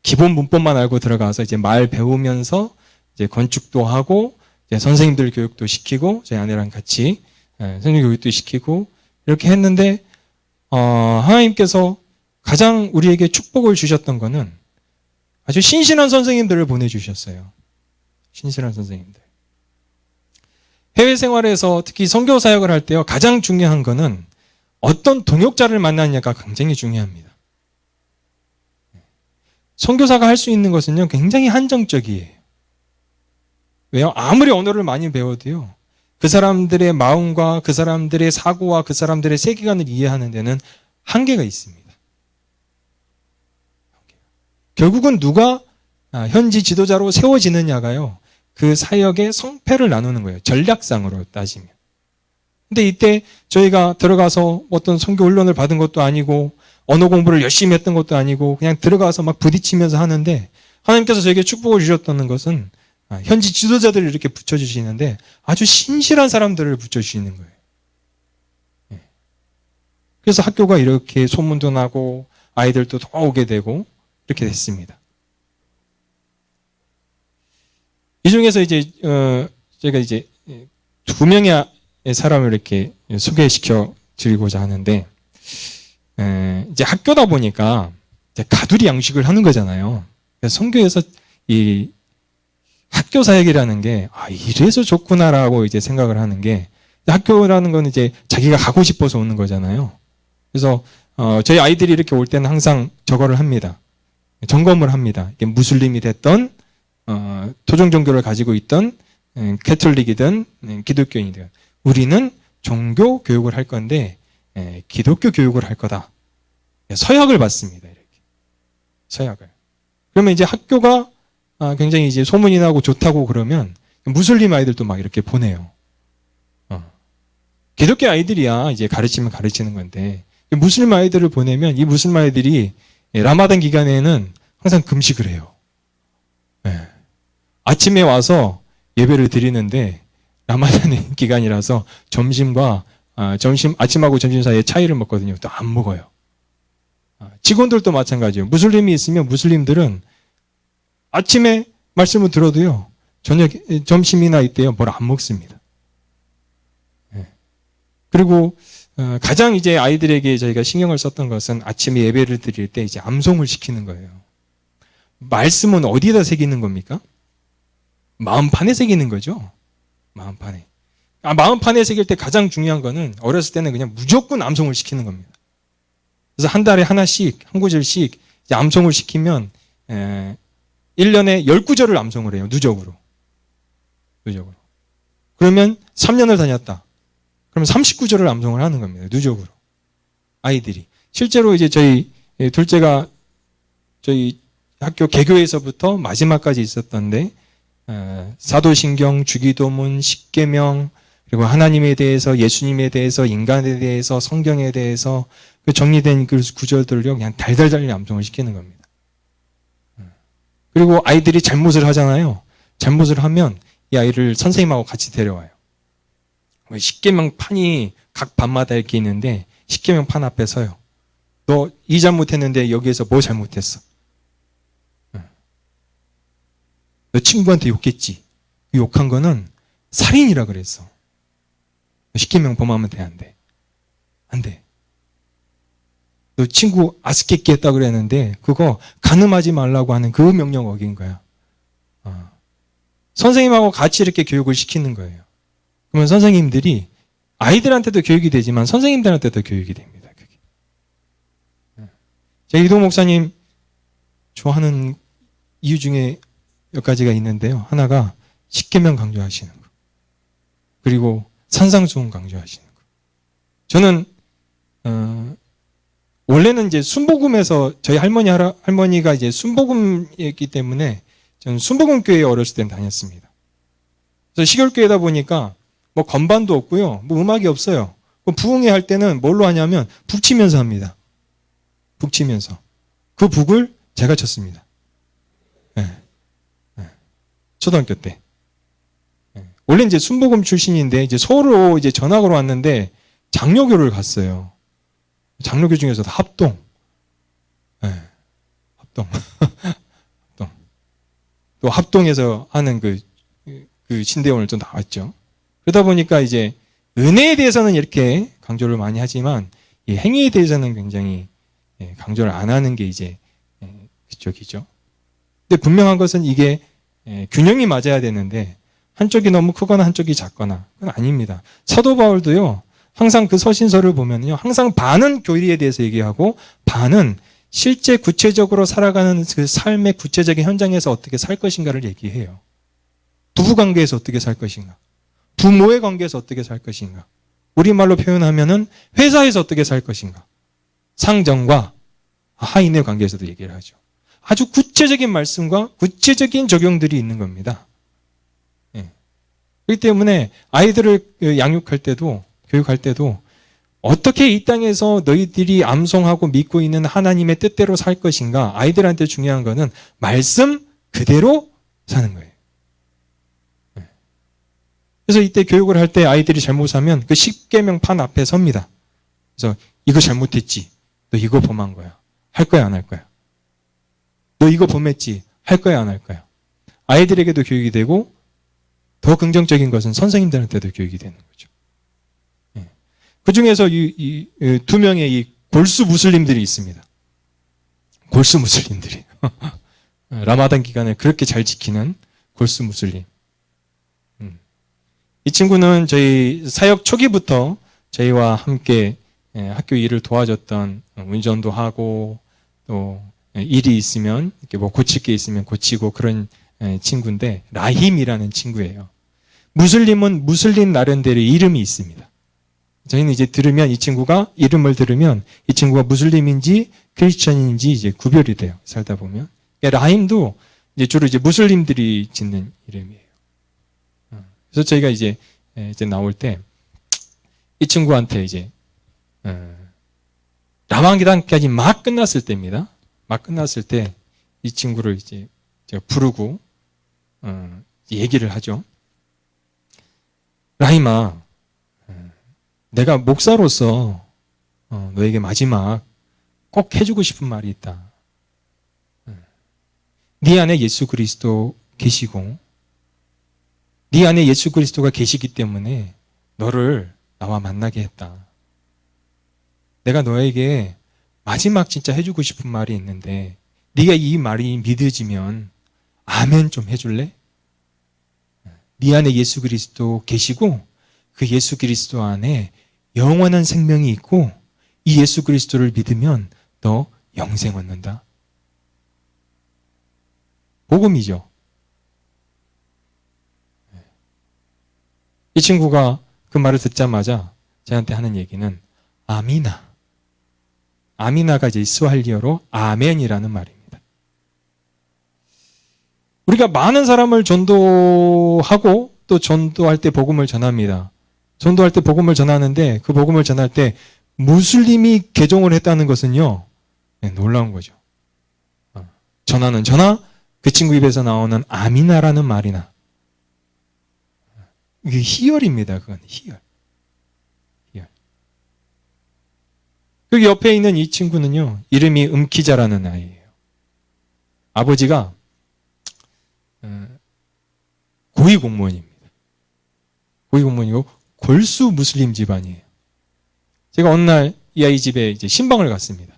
기본 문법만 알고 들어가서 이제 말 배우면서 이제 건축도 하고 이제 선생님들 교육도 시키고 저희 아내랑 같이 선생님 교육도 시키고 이렇게 했는데 하나님께서 가장 우리에게 축복을 주셨던 거는 아주 신실한 선생님들을 보내주셨어요. 신실한 선생님들. 해외 생활에서 특히 선교 사역을 할 때요 가장 중요한 거는 어떤 동역자를 만나느냐가 굉장히 중요합니다. 선교사가 할 수 있는 것은요 굉장히 한정적이에요. 왜요? 아무리 언어를 많이 배워도요 그 사람들의 마음과 그 사람들의 사고와 그 사람들의 세계관을 이해하는 데는 한계가 있습니다. 결국은 누가 현지 지도자로 세워지느냐가요 그 사역의 성패를 나누는 거예요. 전략상으로 따지면. 근데 이때 저희가 들어가서 어떤 선교 훈련을 받은 것도 아니고 언어 공부를 열심히 했던 것도 아니고 그냥 들어가서 막 부딪히면서 하는데 하나님께서 저에게 축복을 주셨다는 것은 현지 지도자들을 이렇게 붙여주시는데 아주 신실한 사람들을 붙여주시는 거예요. 그래서 학교가 이렇게 소문도 나고 아이들도 더 오게 되고 이렇게 됐습니다. 이 중에서 이제 제가 이제 2명의 사람을 이렇게 소개시켜 드리고자 하는데 이제 학교다 보니까 이제 가두리 양식을 하는 거잖아요. 그래서 선교에서 이 학교 사역이라는 게 이래서 좋구나라고 이제 생각을 하는 게 학교라는 건 이제 자기가 가고 싶어서 오는 거잖아요. 그래서 저희 아이들이 이렇게 올 때는 항상 저거를 합니다. 점검을 합니다. 이게 무슬림이 됐던 토종 종교를 가지고 있던 캐톨릭이든 기독교인이든 우리는 종교 교육을 할 건데 기독교 교육을 할 거다. 서약을 받습니다. 이렇게 서약을. 그러면 이제 학교가 굉장히 이제 소문이 나고 좋다고 그러면 무슬림 아이들도 막 이렇게 보내요. 기독교 아이들이야 이제 가르치면 가르치는 건데 무슬림 아이들을 보내면 이 무슬림 아이들이 라마단 기간에는 항상 금식을 해요. 아침에 와서 예배를 드리는데 라마단 기간이라서 아침하고 점심 사이에 차이를 먹거든요. 또 안 먹어요. 직원들도 마찬가지예요. 무슬림이 있으면 무슬림들은 아침에 말씀을 들어도요, 점심이나 이때요, 뭘 안 먹습니다. 그리고 가장 이제 아이들에게 저희가 신경을 썼던 것은 아침에 예배를 드릴 때 이제 암송을 시키는 거예요. 말씀은 어디에다 새기는 겁니까? 마음판에 새기는 거죠. 마음판에. 마음판에 새길 때 가장 중요한 거는 어렸을 때는 그냥 무조건 암송을 시키는 겁니다. 그래서 한 달에 하나씩, 한 구절씩 이제 암송을 시키면 1년에 10구절을 암송을 해요. 누적으로. 그러면 3년을 다녔다. 그러면 39절을 암송을 하는 겁니다. 누적으로. 아이들이. 실제로 이제 저희 둘째가 저희 학교 개교에서부터 마지막까지 있었던데 사도신경, 주기도문, 십계명, 그리고 하나님에 대해서, 예수님에 대해서, 인간에 대해서, 성경에 대해서 그 정리된 그 구절들을 그냥 달달달 암송을 시키는 겁니다. 그리고 아이들이 잘못을 하잖아요. 잘못을 하면 이 아이를 선생님하고 같이 데려와요. 십계명 판이 각 반마다 이렇게 있는데 십계명 판 앞에 서요. 너 이 잘못했는데 여기에서 뭐 잘못했어? 너 친구한테 욕했지? 욕한 거는 살인이라 그랬어. 십계명 범하면 돼, 안 돼? 안 돼. 너 친구 아스케끼 했다 그랬는데 그거 간음하지 말라고 하는 그 명령 어긴 거야. 선생님하고 같이 이렇게 교육을 시키는 거예요. 그러면 선생님들이 아이들한테도 교육이 되지만 선생님들한테도 교육이 됩니다. 그게. 제 이동 목사님 좋아하는 이유 중에 몇 가지가 있는데요. 하나가 십계명 강조하시는 거. 그리고 산상수훈 강조하시는 거. 저는 원래는 이제 순복음에서 저희 할머니가 이제 순복음이었기 때문에 저는 순복음교회에 어렸을 땐 다녔습니다. 그래서 시골교회다 보니까 뭐 건반도 없고요. 뭐 음악이 없어요. 부흥회 할 때는 뭘로 하냐면 북 치면서 합니다. 북 치면서. 그 북을 제가 쳤습니다. 초등학교 때. 원래 이제 순복음 출신인데 이제 서울로 이제 전학으로 왔는데 장로교를 갔어요. 장로교 중에서도 합동. 합동. 또 합동에서 하는 그 신대원을 또 나왔죠. 그러다 보니까 이제 은혜에 대해서는 이렇게 강조를 많이 하지만 이 행위에 대해서는 굉장히 강조를 안 하는 게 이제 그쪽이죠. 근데 분명한 것은 이게 균형이 맞아야 되는데 한쪽이 너무 크거나 한쪽이 작거나 그건 아닙니다. 사도 바울도요. 항상 그 서신서를 보면요. 항상 반은 교리에 대해서 얘기하고 반은 실제 구체적으로 살아가는 그 삶의 구체적인 현장에서 어떻게 살 것인가를 얘기해요. 부부관계에서 어떻게 살 것인가. 부모의 관계에서 어떻게 살 것인가. 우리말로 표현하면은 회사에서 어떻게 살 것인가. 상정과 하인의 관계에서도 얘기를 하죠. 아주 구체적인 말씀과 구체적인 적용들이 있는 겁니다. 그렇기 때문에 아이들을 양육할 때도 교육할 때도 어떻게 이 땅에서 너희들이 암송하고 믿고 있는 하나님의 뜻대로 살 것인가. 아이들한테 중요한 거는 말씀 그대로 사는 거예요. 그래서 이때 교육을 할 때 아이들이 잘못하면 그 십계명판 앞에 섭니다. 그래서 이거 잘못했지. 너 이거 범한 거야. 할 거야 안 할 거야? 너 이거 범했지. 할 거야 안 할 거야? 아이들에게도 교육이 되고 더 긍정적인 것은 선생님들한테도 교육이 되는 거죠. 그 중에서 이 두 명의 이 골수 무슬림들이 있습니다. 골수 무슬림들이. 라마단 기간을 그렇게 잘 지키는 골수 무슬림. 이 친구는 저희 사역 초기부터 저희와 함께 학교 일을 도와줬던 운전도 하고 또 일이 있으면 이렇게 뭐 고칠 게 있으면 고치고 그런 친구인데 라힘이라는 친구예요. 무슬림은 무슬림 나름대로의 이름이 있습니다. 저희는 이제 들으면 이 친구가 이름을 들으면 이 친구가 무슬림인지 크리스천인지 이제 구별이 돼요. 살다 보면. 그러니까 라힘도 이제 주로 이제 무슬림들이 짓는 이름이에요. 그래서 저희가 이제 나올 때 이 친구한테 이제 라마단까지 막 끝났을 때입니다. 막 끝났을 때 이 친구를 이제 제가 부르고 얘기를 하죠. 라힘아, 내가 목사로서 너에게 마지막 꼭 해주고 싶은 말이 있다. 네 안에 예수 그리스도 계시고 네 안에 예수 그리스도가 계시기 때문에 너를 나와 만나게 했다. 내가 너에게 마지막 진짜 해주고 싶은 말이 있는데 네가 이 말이 믿어지면 아멘 좀 해줄래? 네 안에 예수 그리스도 계시고 그 예수 그리스도 안에 영원한 생명이 있고 이 예수 그리스도를 믿으면 너 영생 얻는다. 복음이죠. 이 친구가 그 말을 듣자마자 저한테 하는 얘기는 아미나. 아미나가 이제 스왈리어로 아멘이라는 말입니다. 우리가 많은 사람을 전도하고 또 전도할 때 복음을 전합니다. 전도할 때 복음을 전하는데 그 복음을 전할 때 무슬림이 개종을 했다는 것은요, 네, 놀라운 거죠. 전하는 전하, 그 친구 입에서 나오는 아미나라는 말이나 이게 희열입니다. 그건 희열. 그 옆에 있는 이 친구는요, 이름이 음키자라는 아이예요. 아버지가 고위공무원입니다. 고위공무원이고 골수 무슬림 집안이에요. 제가 어느 날 이 아이 집에 이제 신방을 갔습니다.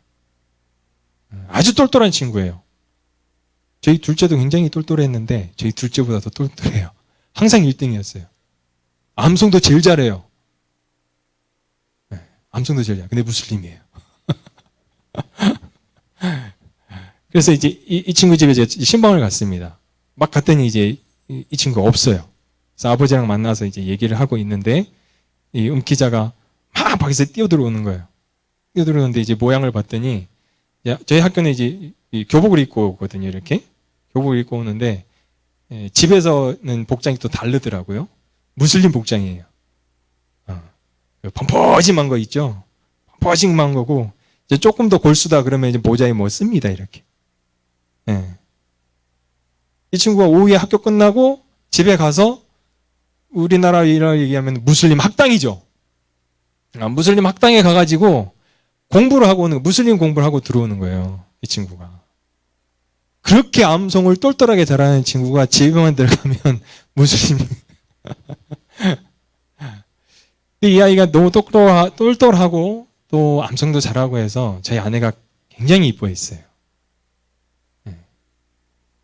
아주 똘똘한 친구예요. 저희 둘째도 굉장히 똘똘했는데 저희 둘째보다 더 똘똘해요. 항상 1등이었어요. 암송도 제일 잘해요. 네, 암송도 제일 잘해요. 근데 무슬림이에요. 그래서 이제 이 친구 집에 제가 신방을 갔습니다. 막 갔더니 이제 이 친구가 없어요. 그래서 아버지랑 만나서 이제 얘기를 하고 있는데 이 음키자가 막 밖에서 뛰어들어오는 거예요. 뛰어들어오는데 이제 모양을 봤더니 저희 학교는 이제 교복을 입고 오거든요. 이렇게 교복을 입고 오는데 집에서는 복장이 또 다르더라고요. 무슬림 복장이에요. 펑퍼짐한 거 있죠. 펑퍼짐한 거고 이제 조금 더 골수다 그러면 이제 모자에 뭐 씁니다. 이렇게. 네. 이 친구가 오후에 학교 끝나고 집에 가서 우리나라로 얘기하면 무슬림 학당이죠. 무슬림 학당에 가가지고 공부를 하고 오는, 무슬림 공부를 하고 들어오는 거예요. 이 친구가. 그렇게 암송을 똘똘하게 잘하는 친구가 집에만 들어가면 무슬림. 이 아이가 너무 똘똘하고 또 암송도 잘하고 해서 저희 아내가 굉장히 이뻐했어요.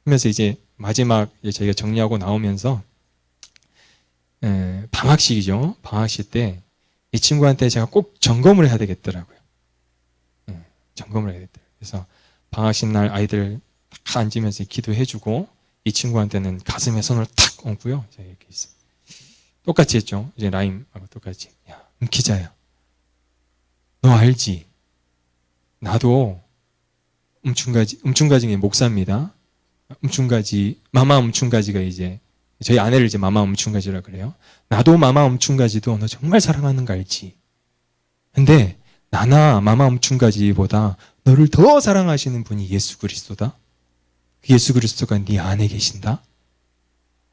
그러면서 이제 마지막 저희가 정리하고 나오면서 방학식이죠. 방학식 때 이 친구한테 제가 꼭 점검을 해야 되겠더라고요. 점검을 해야 되겠더라고요. 그래서 방학식 날 아이들 다 앉으면서 기도해주고 이 친구한테는 가슴에 손을 탁 얹고요. 제가 이렇게 있어요. 똑같이 했죠. 이제 라임하고 똑같이. 야, 기자야. 너 알지? 나도 음충가지의 목사입니다. 마마 음충가지가 이제 저희 아내를 이제 마마 음충가지라 그래요. 나도 마마 음충가지도 너 정말 사랑하는 거 알지? 근데 나나 마마 음충가지보다 너를 더 사랑하시는 분이 예수 그리스도다. 그 예수 그리스도가 네 안에 계신다.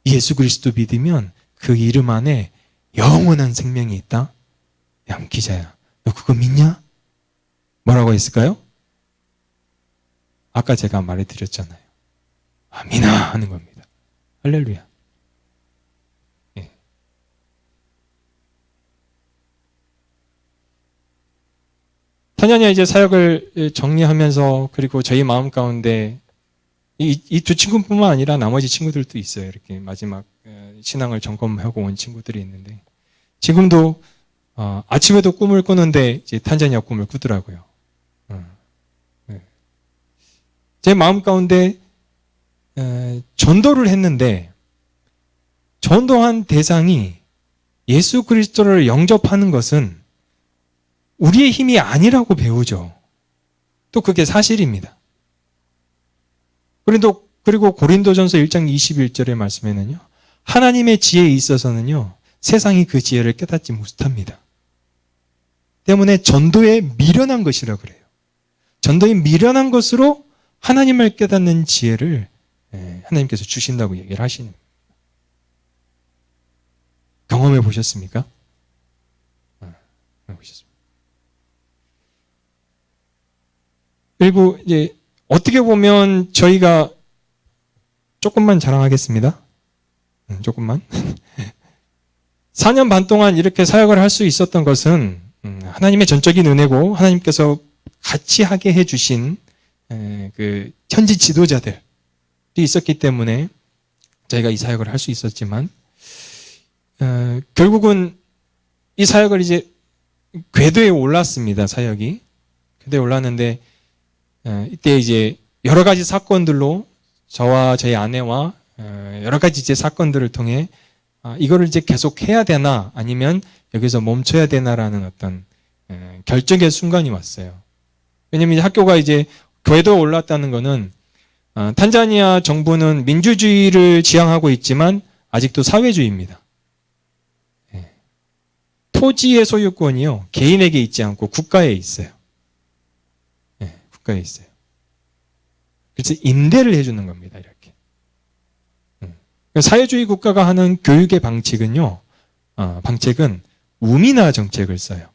예수 그리스도 믿으면 그 이름 안에 영원한 생명이 있다. 야, 기자야, 너 그거 믿냐? 뭐라고 했을까요? 아까 제가 말해드렸잖아요. 아미나 하는 겁니다. 할렐루야. 예. 탄자니아 이제 사역을 정리하면서 그리고 저희 마음 가운데 이 두 친구뿐만 아니라 나머지 친구들도 있어요. 이렇게 마지막 신앙을 점검하고 온 친구들이 있는데 지금도 아침에도 꿈을 꾸는데 이제 탄자니아 꿈을 꾸더라고요. 제 마음 가운데 전도를 했는데 전도한 대상이 예수 그리스도를 영접하는 것은 우리의 힘이 아니라고 배우죠. 또 그게 사실입니다. 그리고 고린도전서 1장 21절의 말씀에는요. 하나님의 지혜에 있어서는요. 세상이 그 지혜를 깨닫지 못합니다. 때문에 전도에 미련한 것이라고 그래요. 전도에 미련한 것으로 하나님을 깨닫는 지혜를 하나님께서 주신다고 얘기를 하시는 거예요. 경험해 보셨습니까? 보셨습니다. 그리고 이제 어떻게 보면 저희가 조금만 자랑하겠습니다. 조금만. 4년 반 동안 이렇게 사역을 할 수 있었던 것은 하나님의 전적인 은혜고 하나님께서 같이 하게 해주신 그 현지 지도자들이 있었기 때문에 저희가 이 사역을 할 수 있었지만 결국은 이 사역을 이제 궤도에 올랐습니다. 사역이 궤도에 올랐는데 이때 이제 여러 가지 사건들로 저와 저희 아내와 여러 가지 이제 사건들을 통해 이거를 이제 계속 해야 되나 아니면 여기서 멈춰야 되나라는 어떤 결정의 순간이 왔어요. 왜냐면 이제 학교가 이제 궤도에 올랐다는 거는 탄자니아 정부는 민주주의를 지향하고 있지만 아직도 사회주의입니다. 토지의 소유권이요 개인에게 있지 않고 국가에 있어요. 국가에 있어요. 그래서 임대를 해주는 겁니다. 이렇게. 사회주의 국가가 하는 교육의 방식은요, 방책은 우미나 정책을 써요.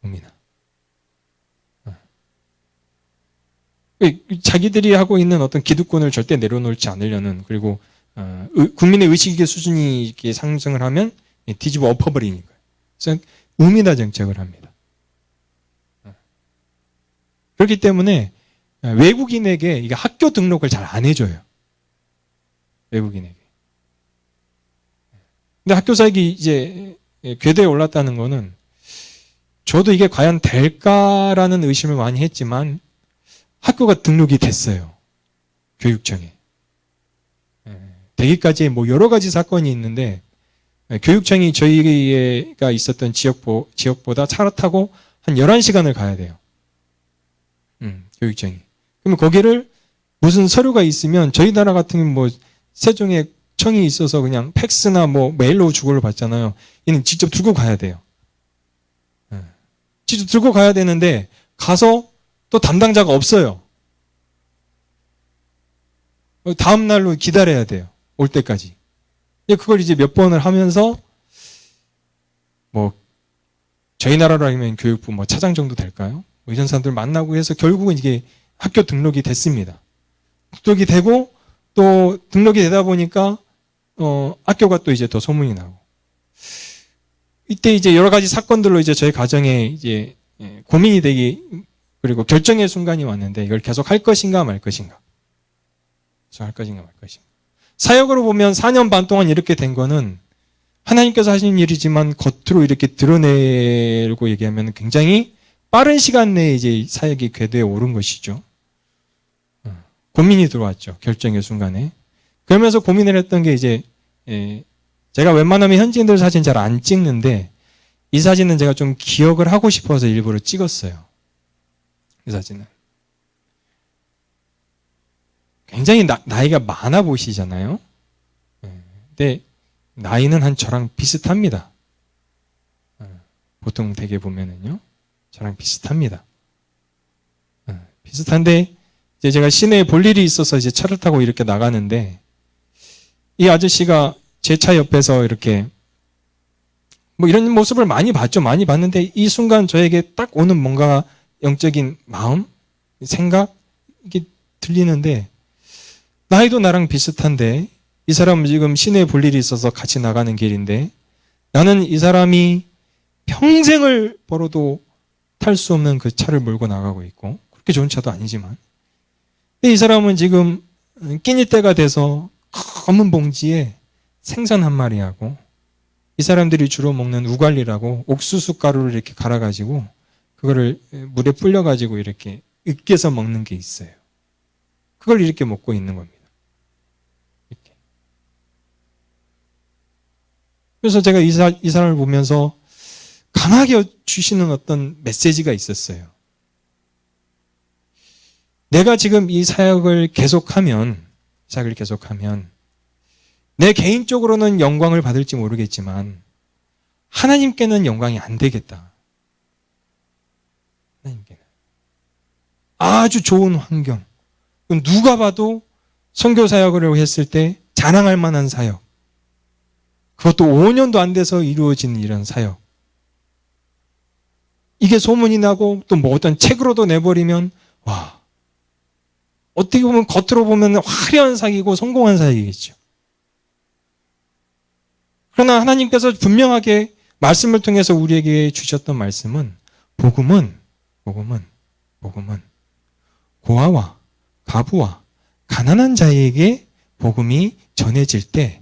우미나. 자기들이 하고 있는 어떤 기득권을 절대 내려놓지 않으려는 그리고 국민의 의식의 수준이 이렇게 상승을 하면 뒤집어 엎어버리니까요. 그래서 우미나 정책을 합니다. 그렇기 때문에 외국인에게 이게 학교 등록을 잘 안 해줘요. 외국인에게. 근데 학교 사역이 이제 궤도에 올랐다는 거는 저도 이게 과연 될까라는 의심을 많이 했지만 학교가 등록이 됐어요. 교육청에. 되기까지 뭐 여러 가지 사건이 있는데 교육청이 저희가 있었던 지역보다 차를 타고 한 11시간을 가야 돼요. 교육청이. 그러면 거기를 무슨 서류가 있으면 저희 나라 같은 경우는 뭐 세종에 청이 있어서 그냥 팩스나 뭐 메일로 주고를 받잖아요. 얘는 직접 들고 가야 돼요. 직접 들고 가야 되는데 가서 또 담당자가 없어요. 다음 날로 기다려야 돼요. 올 때까지. 그걸 이제 몇 번을 하면서 뭐 저희 나라로 하면 교육부 뭐 차장 정도 될까요? 뭐 이런 사람들 만나고 해서 결국은 이게 학교 등록이 됐습니다. 등록이 되고 또 등록이 되다 보니까 학교가 또 이제 더 소문이 나고 이때 이제 여러 가지 사건들로 이제 저희 가정에 이제 고민이 되기 그리고 결정의 순간이 왔는데 이걸 계속 할 것인가 말 것인가. 계속 할 것인가 말 것인가. 사역으로 보면 4년 반 동안 이렇게 된 거는 하나님께서 하신 일이지만 겉으로 이렇게 드러내고 얘기하면 굉장히 빠른 시간 내에 이제 사역이 궤도에 오른 것이죠. 고민이 들어왔죠. 결정의 순간에. 그러면서 고민을 했던 게 이제 제가 웬만하면 현지인들 사진 잘 안 찍는데 이 사진은 제가 좀 기억을 하고 싶어서 일부러 찍었어요. 이 사진은. 굉장히 나이가 많아 보이시잖아요. 근데 나이는 한 저랑 비슷합니다. 보통 되게 보면은요. 저랑 비슷합니다. 비슷한데 이제 제가 시내에 볼 일이 있어서 이제 차를 타고 이렇게 나가는데 이 아저씨가 제 차 옆에서 이렇게 뭐 이런 모습을 많이 봤죠. 많이 봤는데 이 순간 저에게 딱 오는 뭔가 영적인 마음, 생각 이게 들리는데 나이도 나랑 비슷한데 이 사람은 지금 시내에 볼 일이 있어서 같이 나가는 길인데 나는 이 사람이 평생을 벌어도 탈 수 없는 그 차를 몰고 나가고 있고 그렇게 좋은 차도 아니지만 근데 이 사람은 지금 끼니 때가 돼서 검은 봉지에 생선 한 마리하고 이 사람들이 주로 먹는 우갈리라고 옥수수 가루를 이렇게 갈아가지고 그거를 물에 불려가지고 이렇게 으깨서 먹는 게 있어요. 그걸 이렇게 먹고 있는 겁니다. 이렇게. 그래서 제가 이 사람을 보면서 강하게 주시는 어떤 메시지가 있었어요. 내가 지금 이 사역을 계속하면 내 개인적으로는 영광을 받을지 모르겠지만 하나님께는 영광이 안 되겠다. 하나님께는. 아주 좋은 환경. 누가 봐도 선교 사역을 했을 때 자랑할 만한 사역. 그것도 5년도 안 돼서 이루어진 이런 사역. 이게 소문이 나고 또 뭐 어떤 책으로도 내버리면 와, 어떻게 보면 겉으로 보면 화려한 사역이고 성공한 사역이겠죠. 그러나 하나님께서 분명하게 말씀을 통해서 우리에게 주셨던 말씀은 복음은 고아와 가부와 가난한 자에게 복음이 전해질 때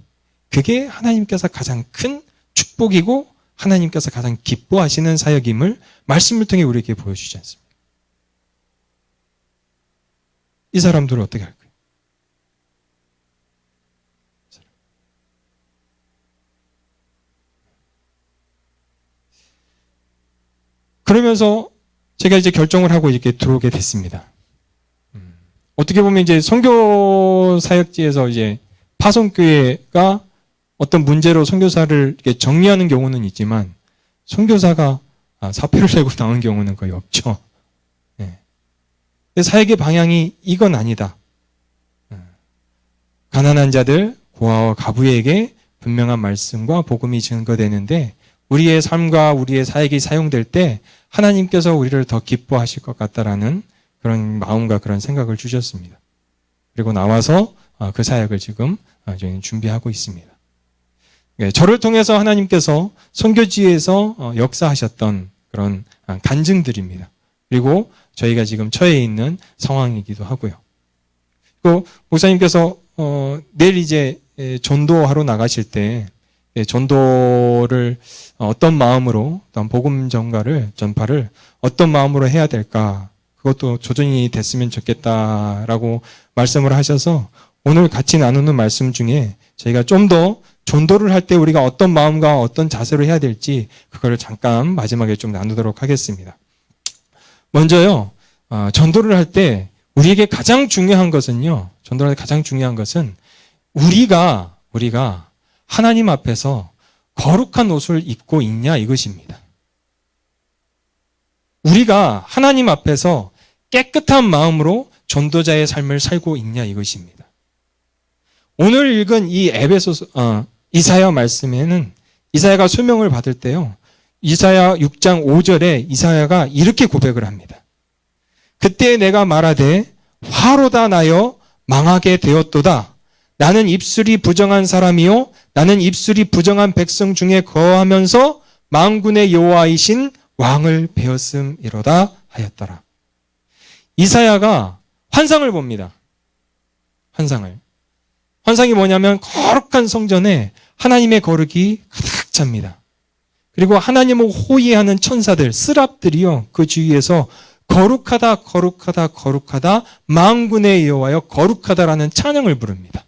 그게 하나님께서 가장 큰 축복이고 하나님께서 가장 기뻐하시는 사역임을 말씀을 통해 우리에게 보여주지 않습니까? 이 사람들은 어떻게 할까요? 그러면서 제가 이제 결정을 하고 이렇게 들어오게 됐습니다. 어떻게 보면 이제 선교 사역지에서 이제 파송교회가 어떤 문제로 선교사를 이렇게 정리하는 경우는 있지만 선교사가 사표를 내고 나온 경우는 거의 없죠. 네. 사역의 방향이 이건 아니다. 가난한 자들, 고아와 가부에게 분명한 말씀과 복음이 증거되는데 우리의 삶과 우리의 사역이 사용될 때 하나님께서 우리를 더 기뻐하실 것 같다라는 그런 마음과 그런 생각을 주셨습니다. 그리고 나와서 그 사역을 지금 저희는 준비하고 있습니다. 저를 통해서 하나님께서 선교지에서 역사하셨던 그런 간증들입니다. 그리고 저희가 지금 처해 있는 상황이기도 하고요. 또 목사님께서 내일 이제 전도하러 나가실 때 전도를 어떤 마음으로 어떤 복음 전파를 어떤 마음으로 해야 될까 그것도 조정이 됐으면 좋겠다라고 말씀을 하셔서 오늘 같이 나누는 말씀 중에 저희가 좀 더 전도를 할 때 우리가 어떤 마음과 어떤 자세로 해야 될지 그거를 잠깐 마지막에 좀 나누도록 하겠습니다. 먼저요, 전도를 할 때 우리에게 가장 중요한 것은요, 전도를 할 때 가장 중요한 것은 우리가 하나님 앞에서 거룩한 옷을 입고 있냐 이것입니다. 우리가 하나님 앞에서 깨끗한 마음으로 전도자의 삶을 살고 있냐 이것입니다. 오늘 읽은 이 이사야 말씀에는 이사야가 소명을 받을 때요. 이사야 6장 5절에 이사야가 이렇게 고백을 합니다. 그때 내가 말하되 화로다 나여 망하게 되었도다. 나는 입술이 부정한 사람이요 나는 입술이 부정한 백성 중에 거하면서 만군의 여호와이신 왕을 배웠음이로다 하였더라. 이사야가 환상을 봅니다. 환상이 뭐냐면 거룩한 성전에 하나님의 거룩이 가득 찹니다. 그리고 하나님을 호위하는 천사들, 스랍들이요 그 주위에서 거룩하다 만군의 여호와여 거룩하다라는 찬양을 부릅니다.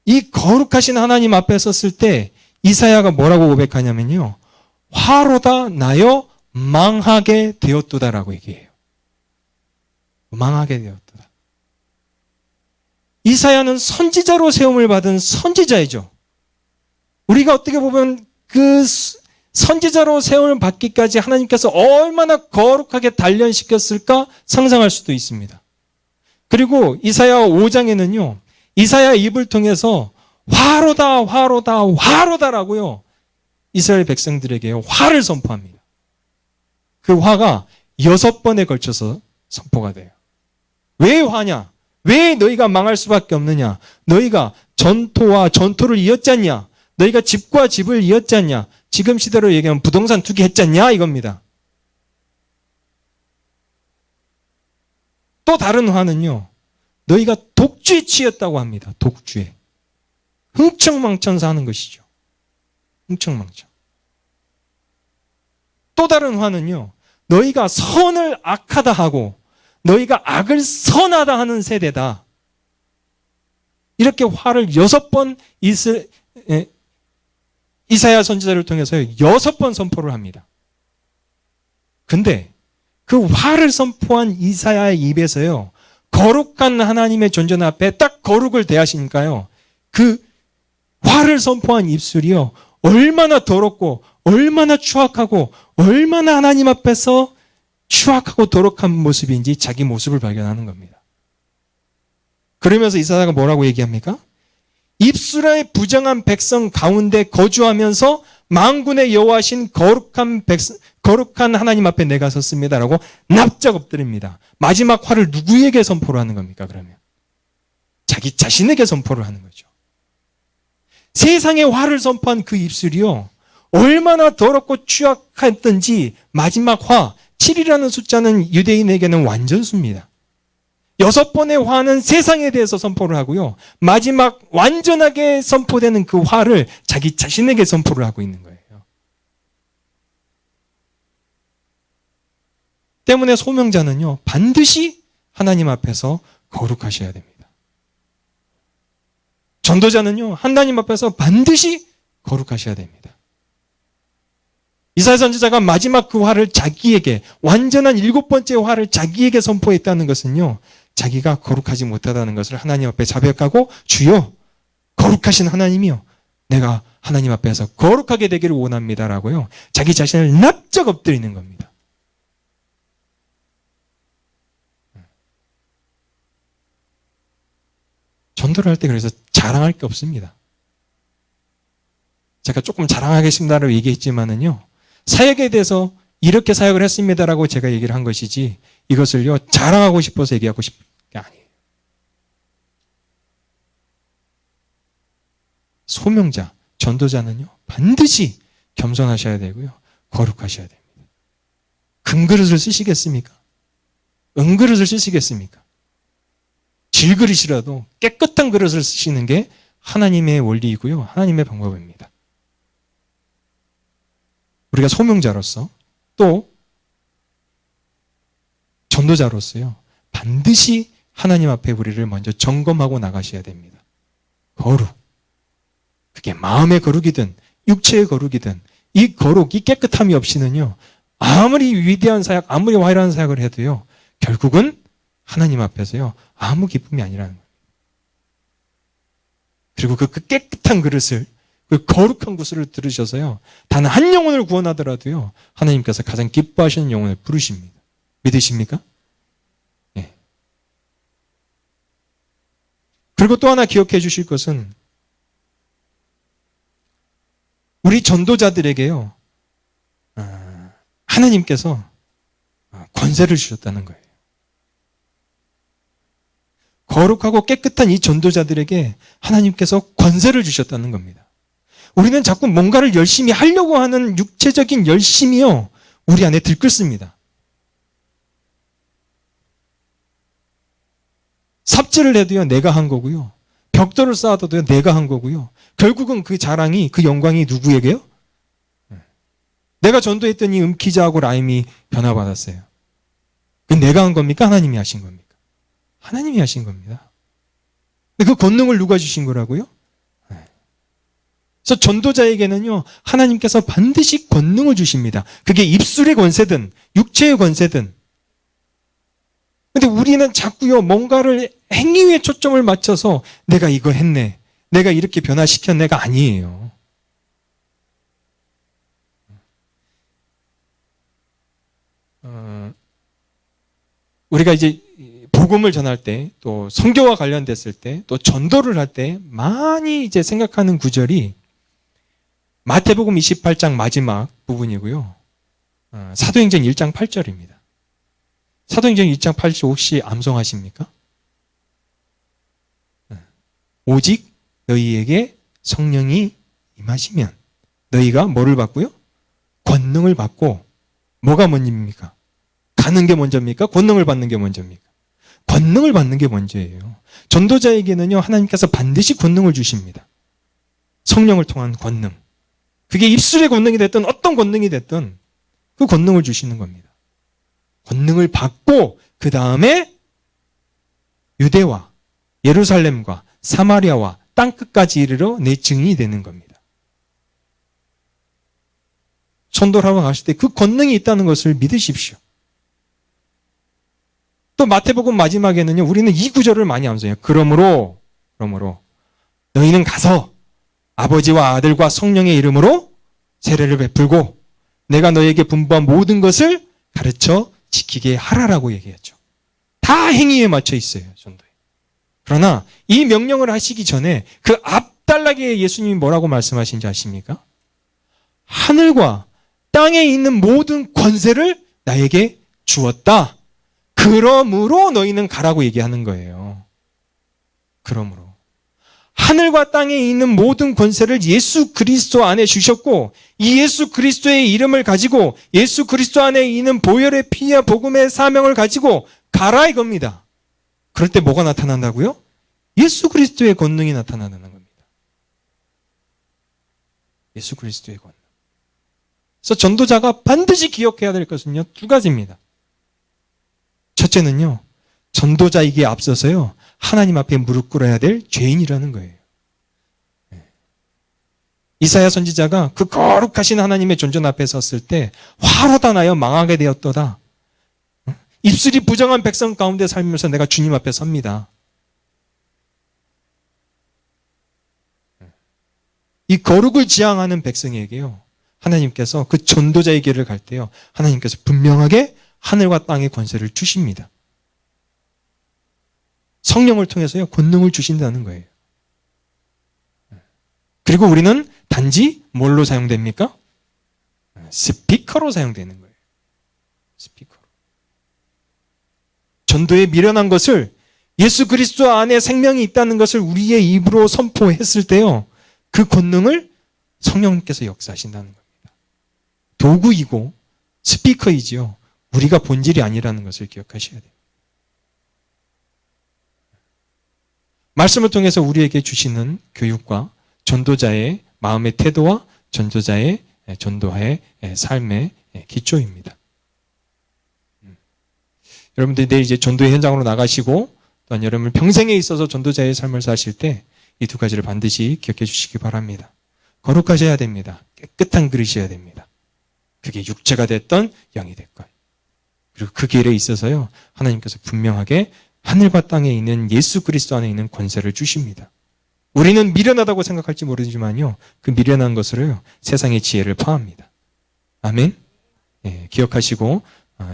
이 거룩하신 하나님 앞에 섰을 때 이사야가 뭐라고 고백하냐면요. 화로다 나여 망하게 되었도다라고 얘기해요. 망하게 되었도다. 이사야는 선지자로 세움을 받은 선지자이죠. 우리가 어떻게 보면 그 선지자로 세움을 받기까지 하나님께서 얼마나 거룩하게 단련시켰을까 상상할 수도 있습니다. 그리고 이사야 5장에는요. 이사야 입을 통해서 화로다라고요. 이스라엘 백성들에게 화를 선포합니다. 그 화가 6번에 걸쳐서 선포가 돼요. 왜 화냐? 왜 너희가 망할 수밖에 없느냐? 너희가 전토와 전토를 이었지 않냐? 너희가 집과 집을 이었지 않냐? 지금 시대로 얘기하면 부동산 투기했지 않냐? 이겁니다. 또 다른 화는요. 너희가 독주에 취했다고 합니다. 독주에. 흥청망청 사는 것이죠. 흥청망청. 또 다른 화는요. 너희가 선을 악하다 하고 너희가 악을 선하다 하는 세대다. 이렇게 화를 6번 이사야 선지자를 통해서 6번 선포를 합니다. 근데 그 화를 선포한 이사야의 입에서요. 거룩한 하나님의 존재 앞에 딱 거룩을 대하시니까요. 그 화를 선포한 입술이요. 얼마나 더럽고 얼마나 추악하고 얼마나 하나님 앞에서 추악하고 더럽한 모습인지 자기 모습을 발견하는 겁니다. 그러면서 이사야가 뭐라고 얘기합니까? 입술의 부정한 백성 가운데 거주하면서 만군의 여호와신 거룩한 하나님 앞에 내가 섰습니다라고 납작 엎드립니다. 마지막 화를 누구에게 선포를 하는 겁니까, 그러면? 자기 자신에게 선포를 하는 거죠. 세상에 화를 선포한 그 입술이요, 얼마나 더럽고 취약했던지 마지막 화, 7이라는 숫자는 유대인에게는 완전수입니다. 6번의 화는 세상에 대해서 선포를 하고요, 마지막 완전하게 선포되는 그 화를 자기 자신에게 선포를 하고 있는 거예요. 때문에 소명자는요, 반드시 하나님 앞에서 거룩하셔야 됩니다. 전도자는요, 하나님 앞에서 반드시 거룩하셔야 됩니다. 이사야 선지자가 마지막 그 화를 자기에게, 완전한 7번째 화를 자기에게 선포했다는 것은요, 자기가 거룩하지 못하다는 것을 하나님 앞에 자백하고, 주여, 거룩하신 하나님이요, 내가 하나님 앞에서 거룩하게 되기를 원합니다라고요, 자기 자신을 납작 엎드리는 겁니다. 전도를 할 때 그래서 자랑할 게 없습니다. 제가 조금 자랑하겠습니다라고 얘기했지만은요, 사역에 대해서 이렇게 사역을 했습니다라고 제가 얘기를 한 것이지, 이것을요, 자랑하고 싶어서 얘기하고 싶은 게 아니에요. 소명자, 전도자는요, 반드시 겸손하셔야 되고요, 거룩하셔야 됩니다. 금그릇을 쓰시겠습니까? 은그릇을 쓰시겠습니까? 질그릇이라도 깨끗한 그릇을 쓰시는 게 하나님의 원리이고요, 하나님의 방법입니다. 우리가 소명자로서, 또 전도자로서요, 반드시 하나님 앞에 우리를 먼저 점검하고 나가셔야 됩니다. 거룩. 그게 마음의 거룩이든 육체의 거룩이든, 이 거룩, 이 깨끗함이 없이는요, 아무리 위대한 사역, 아무리 화려한 사역을 해도요, 결국은 하나님 앞에서요, 아무 기쁨이 아니라는 거예요. 그리고 그 깨끗한 그릇을, 그 거룩한 구슬을 들으셔서요, 단 한 영혼을 구원하더라도요, 하나님께서 가장 기뻐하시는 영혼을 부르십니다. 믿으십니까? 예. 그리고 또 하나 기억해 주실 것은, 우리 전도자들에게요, 하나님께서 권세를 주셨다는 거예요. 거룩하고 깨끗한 이 전도자들에게 하나님께서 권세를 주셨다는 겁니다. 우리는 자꾸 뭔가를 열심히 하려고 하는 육체적인 열심이요, 우리 안에 들끓습니다. 삽질을 해도요, 내가 한 거고요, 벽돌을 쌓아도요, 내가 한 거고요, 결국은 그 자랑이, 그 영광이 누구에게요? 내가 전도했더니 음키자하고 라임이 변화받았어요. 그 내가 한 겁니까? 하나님이 하신 겁니까? 하나님이 하신 겁니다. 근데 그 권능을 누가 주신 거라고요? 그래서 전도자에게는요, 하나님께서 반드시 권능을 주십니다. 그게 입술의 권세든 육체의 권세든. 근데 우리는 자꾸요, 뭔가를 행위에 초점을 맞춰서 내가 이거 했네, 내가 이렇게 변화시켰네가 아니에요. 우리가 이제 복음을 전할 때, 또 선교와 관련됐을 때, 또 전도를 할 때 많이 이제 생각하는 구절이 마태복음 28장 마지막 부분이고요, 사도행전 1장 8절입니다. 사도행전 1장 8절 혹시 암송하십니까? 오직 너희에게 성령이 임하시면 너희가 뭐를 받고요? 권능을 받고. 뭐가 먼저입니까? 가는 게 먼저입니까? 권능을 받는 게 먼저입니까? 권능을 받는 게 먼저예요. 전도자에게는요, 하나님께서 반드시 권능을 주십니다. 성령을 통한 권능. 그게 입술의 권능이 됐든 어떤 권능이 됐든 그 권능을 주시는 겁니다. 권능을 받고 그 다음에 유대와 예루살렘과 사마리아와 땅끝까지 이르러 내 증인이 되는 겁니다. 전도를 하러 가실 때 그 권능이 있다는 것을 믿으십시오. 또 마태복음 마지막에는요, 우리는 이 구절을 많이 암송해요. 그러므로 너희는 가서 아버지와 아들과 성령의 이름으로 세례를 베풀고 내가 너희에게 분부한 모든 것을 가르쳐 지키게 하라라고 얘기했죠. 다 행위에 맞춰 있어요, 전도에. 그러나 이 명령을 하시기 전에 그 앞단락에 예수님이 뭐라고 말씀하신지 아십니까? 하늘과 땅에 있는 모든 권세를 나에게 주었다. 그러므로 너희는 가라고 얘기하는 거예요. 그러므로 하늘과 땅에 있는 모든 권세를 예수 그리스도 안에 주셨고, 이 예수 그리스도의 이름을 가지고 예수 그리스도 안에 있는 보혈의 피와 복음의 사명을 가지고 가라 이겁니다. 그럴 때 뭐가 나타난다고요? 예수 그리스도의 권능이 나타나는 겁니다. 예수 그리스도의 권능. 그래서 전도자가 반드시 기억해야 될 것은요, 두 가지입니다. 첫째는요, 전도자이기에 앞서서요, 하나님 앞에 무릎 꿇어야 될 죄인이라는 거예요. 이사야 선지자가 그 거룩하신 하나님의 존전 앞에 섰을 때 화로다 나여 망하게 되었도다. 입술이 부정한 백성 가운데 살면서 내가 주님 앞에 섭니다. 이 거룩을 지향하는 백성에게요, 하나님께서 그 전도자의 길을 갈 때요, 하나님께서 분명하게 하늘과 땅의 권세를 주십니다. 성령을 통해서요, 권능을 주신다는 거예요. 그리고 우리는 단지 뭘로 사용됩니까? 스피커로 사용되는 거예요. 스피커로. 전도에 미련한 것을, 예수 그리스도 안에 생명이 있다는 것을 우리의 입으로 선포했을 때요, 그 권능을 성령님께서 역사하신다는 겁니다. 도구이고 스피커이지요, 우리가 본질이 아니라는 것을 기억하셔야 돼요. 말씀을 통해서 우리에게 주시는 교육과 전도자의 마음의 태도와 전도자의 전도의 삶의 기초입니다. 여러분들이 내일 이제 전도의 현장으로 나가시고, 또한 여러분 평생에 있어서 전도자의 삶을 사실 때 이 두 가지를 반드시 기억해 주시기 바랍니다. 거룩하셔야 됩니다. 깨끗한 그릇이어야 됩니다. 그게 육체가 됐던 영이 됐건. 그리고 그 길에 있어서요, 하나님께서 분명하게 하늘과 땅에 있는 예수 그리스도 안에 있는 권세를 주십니다. 우리는 미련하다고 생각할지 모르지만요, 그 미련한 것으로요, 세상의 지혜를 파합니다. 아멘. 기억하시고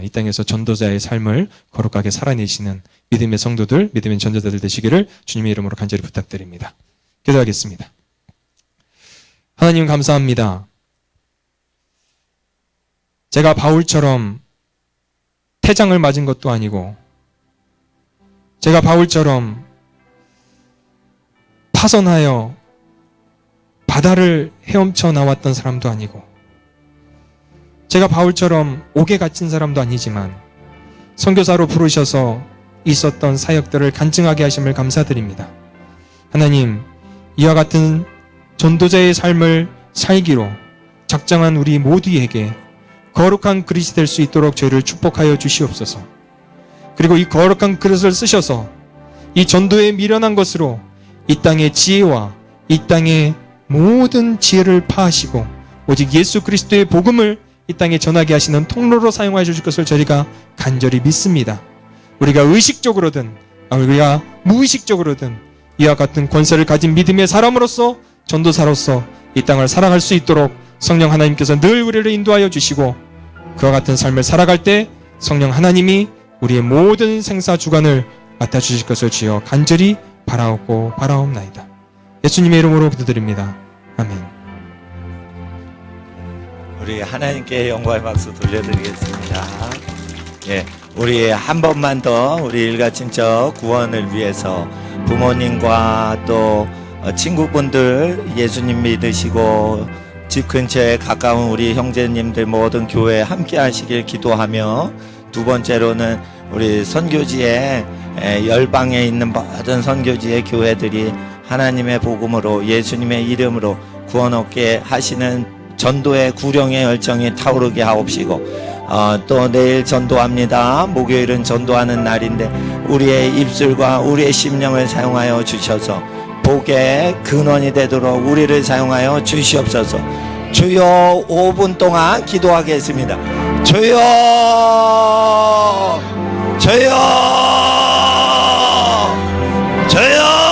이 땅에서 전도자의 삶을 거룩하게 살아내시는 믿음의 성도들, 믿음의 전도자들 되시기를 주님의 이름으로 간절히 부탁드립니다. 기도하겠습니다. 하나님 감사합니다. 제가 바울처럼 태장을 맞은 것도 아니고, 제가 바울처럼 파선하여 바다를 헤엄쳐 나왔던 사람도 아니고, 제가 바울처럼 옥에 갇힌 사람도 아니지만 선교사로 부르셔서 있었던 사역들을 간증하게 하심을 감사드립니다. 하나님, 이와 같은 전도자의 삶을 살기로 작정한 우리 모두에게 거룩한 그릇이 될 수 있도록 저희를 축복하여 주시옵소서. 그리고 이 거룩한 그릇을 쓰셔서 이 전도에 미련한 것으로 이 땅의 지혜와 이 땅의 모든 지혜를 파하시고 오직 예수 그리스도의 복음을 이 땅에 전하게 하시는 통로로 사용하여 주실 것을 저희가 간절히 믿습니다. 우리가 의식적으로든 우리가 무의식적으로든 이와 같은 권세를 가진 믿음의 사람으로서, 전도사로서 이 땅을 살아갈 수 있도록 성령 하나님께서 늘 우리를 인도하여 주시고, 그와 같은 삶을 살아갈 때 성령 하나님이 우리의 모든 생사 주관을 맡아주실 것을 주여 간절히 바라옵나이다. 예수님의 이름으로 기도드립니다. 아멘. 우리 하나님께 영광의 박수 돌려드리겠습니다. 예, 우리 한 번만 더 우리 일가친척 구원을 위해서 부모님과 또 친구분들 예수님 믿으시고 집 근처에 가까운 우리 형제님들 모든 교회 함께 하시길 기도하며, 두 번째로는 우리 선교지에 열방에 있는 모든 선교지의 교회들이 하나님의 복음으로 예수님의 이름으로 구원 얻게 하시는 전도의 구령의 열정이 타오르게 하옵시고, 또 내일 전도합니다. 목요일은 전도하는 날인데 우리의 입술과 우리의 심령을 사용하여 주셔서 복의 근원이 되도록 우리를 사용하여 주시옵소서. 주여, 5분 동안 기도하겠습니다. 주여, 주여, 주여.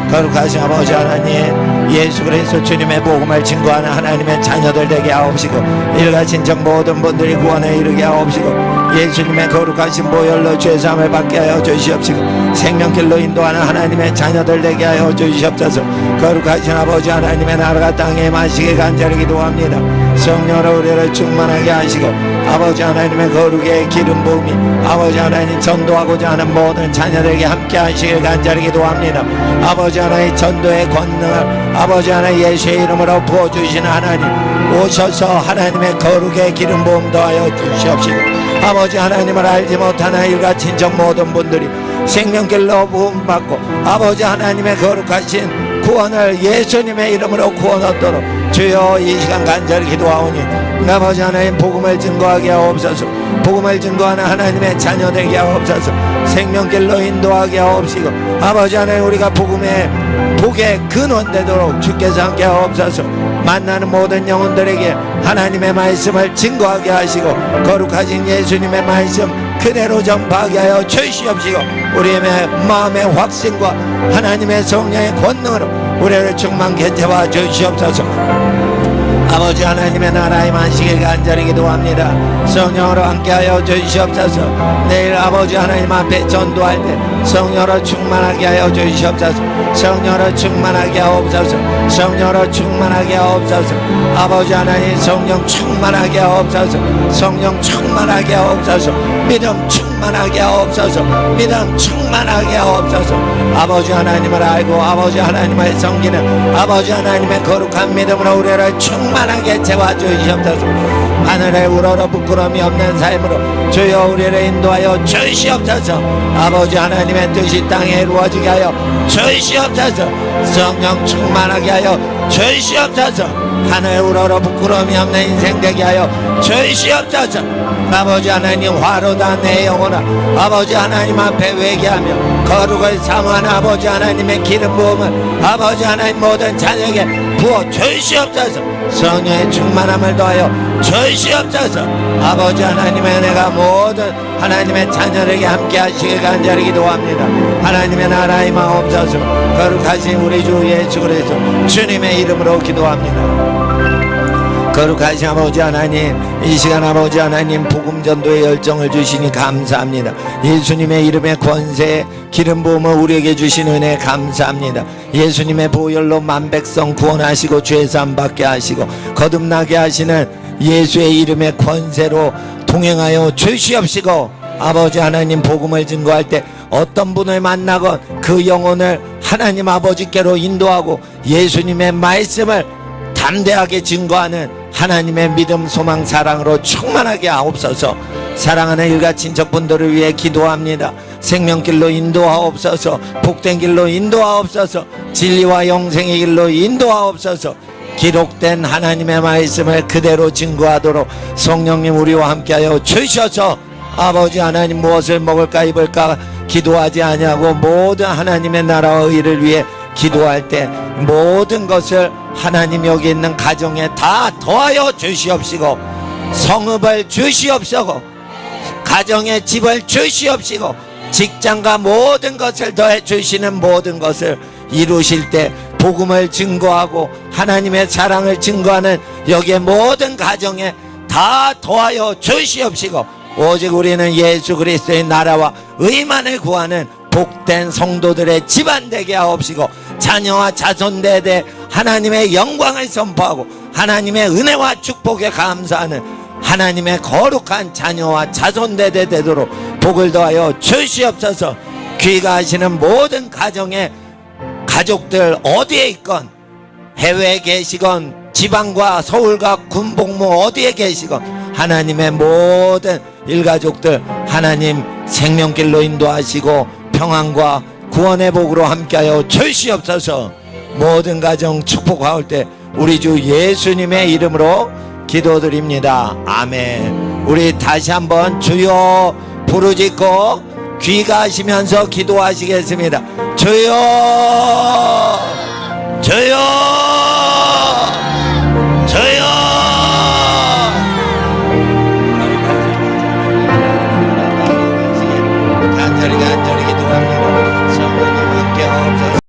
거룩하신 아버지 하나님, 예수 그리스도 주님의 복음을 증거하는 하나님의 자녀들 되게 하옵시고, 일가친척 모든 분들이 구원에 이르게 하옵시고, 예수님의 거룩하신 보혈로 죄사함을 받게 하여 주시옵시고 생명길로 인도하는 하나님의 자녀들 되게 하여 주시옵소서. 거룩하신 아버지 하나님의 나라가 땅에 임하시게 간절히 기도합니다. 성령으로 우리를 충만하게 하시고 아버지 하나님의 거룩의 기름 부음이 아버지 하나님 전도하고자 하는 모든 자녀들에게 함께 하시길 간절히 기도합니다. 아버지 하나님 전도의 권능을 아버지 하나님 예수의 이름으로 부어주시는 하나님 오셔서 하나님의 거룩의 기름 부음 더하여 주시옵시고 아버지 하나님을 알지 못하는 일가 친척 모든 분들이 생명길로 부음받고 아버지 하나님의 거룩하신 구원을 예수님의 이름으로 구원 얻도록 주여 이 시간 간절히 기도하오니 아버지 하나님 복음을 증거하게 하옵소서. 복음을 증거하는 하나님의 자녀 되게 하옵소서. 생명길로 인도하게 하옵시고 아버지 하나님 우리가 복의 근원 되도록 주께서 함께 하옵소서. 만나는 모든 영혼들에게 하나님의 말씀을 증거하게 하시고 거룩하신 예수님의 말씀 그대로 전파하게 하여 주시옵시고 우리의 마음의 확신과 하나님의 성령의 권능으로 우리를 충만케 채워 주시옵소서. 아버지 하나님의 나라에 임하시길 간절히 기도합니다. 성령으로 함께하여 주시옵소서. 내일 아버지 하나님 앞에 전도할 때 성령으로 충만하게 하여 주시옵소서. 성령으로 충만하게 하옵소서. 성령으로 충만하게 하옵소서. 아버지 하나님 성령 충만하게 하옵소서. 성령 충만하게 하옵소서. 믿음 충만하게 하옵소서. 믿음 충만하게 하옵소서. 아버지 하나님을 알고 아버지 하나님을 섬기는 아버지 하나님의 거룩한 믿음으로 우리를 충만하게 채워주시옵소서. 하늘에 우러러 부끄러움이 없는 삶으로 주여 우리를 인도하여 주시옵소서. 아버지 하나님의 뜻이 땅에 이루어지게 하여 주시옵소서. 성령 충만하게 하여 주시옵소서. 하늘에 우러러 부끄러움이 없는 인생 되게 하여 주시옵소서. 아버지 하나님 화로다 내 영혼아 아버지 하나님 앞에 회개하며 거룩을 사모하는 아버지 하나님의 기름 부음을 아버지 하나님 모든 자녀에게 부어 주시옵소서. 성령의 충만함을 더하여 주시옵소서. 아버지 하나님의 은혜가 모든 하나님의 자녀에게 함께 하시길 간절히 기도합니다. 하나님의 나라 임하옵소서. 거룩하신 우리 주 예수 그리스도 주님의 이름으로 기도합니다. 거룩하신 아버지 하나님 이 시간 아버지 하나님 복음 전도의 열정을 주시니 감사합니다. 예수님의 이름의 권세 기름 부음을 우리에게 주신 은혜 감사합니다. 예수님의 보혈로 만백성 구원하시고 죄사함 받게 하시고 거듭나게 하시는 예수의 이름의 권세로 동행하여 주시옵시고 아버지 하나님 복음을 증거할 때 어떤 분을 만나건 그 영혼을 하나님 아버지께로 인도하고 예수님의 말씀을 담대하게 증거하는 하나님의 믿음 소망 사랑으로 충만하게 하옵소서. 사랑하는 일가 친척분들을 위해 기도합니다. 생명길로 인도하옵소서. 복된 길로 인도하옵소서. 진리와 영생의 길로 인도하옵소서. 기록된 하나님의 말씀을 그대로 증거하도록 성령님 우리와 함께하여 주셔서 아버지 하나님 무엇을 먹을까 입을까 기도하지 아니하고 모든 하나님의 나라와 의를 위해 기도할 때 모든 것을 하나님 여기 있는 가정에 다 더하여 주시옵시고 성읍을 주시옵시고 가정의 집을 주시옵시고 직장과 모든 것을 더해 주시는 모든 것을 이루실 때 복음을 증거하고 하나님의 사랑을 증거하는 여기에 모든 가정에 다 더하여 주시옵시고 오직 우리는 예수 그리스도의 나라와 의만을 구하는 복된 성도들의 집안 되게 하옵시고 자녀와 자손대대 하나님의 영광을 선포하고 하나님의 은혜와 축복에 감사하는 하나님의 거룩한 자녀와 자손대대 되도록 복을 더하여 주시옵소서. 귀가하시는 모든 가정의 가족들 어디에 있건 해외에 계시건 지방과 서울과 군복무 어디에 계시건 하나님의 모든 일가족들 하나님 생명길로 인도하시고 평안과 구원의 복으로 함께하여 주시옵소서. 모든 가정 축복하올 때 우리 주 예수님의 이름으로 기도드립니다. 아멘. 우리 다시 한번 주여 부르짖고 귀가하시면서 기도하시겠습니다. 주여 주여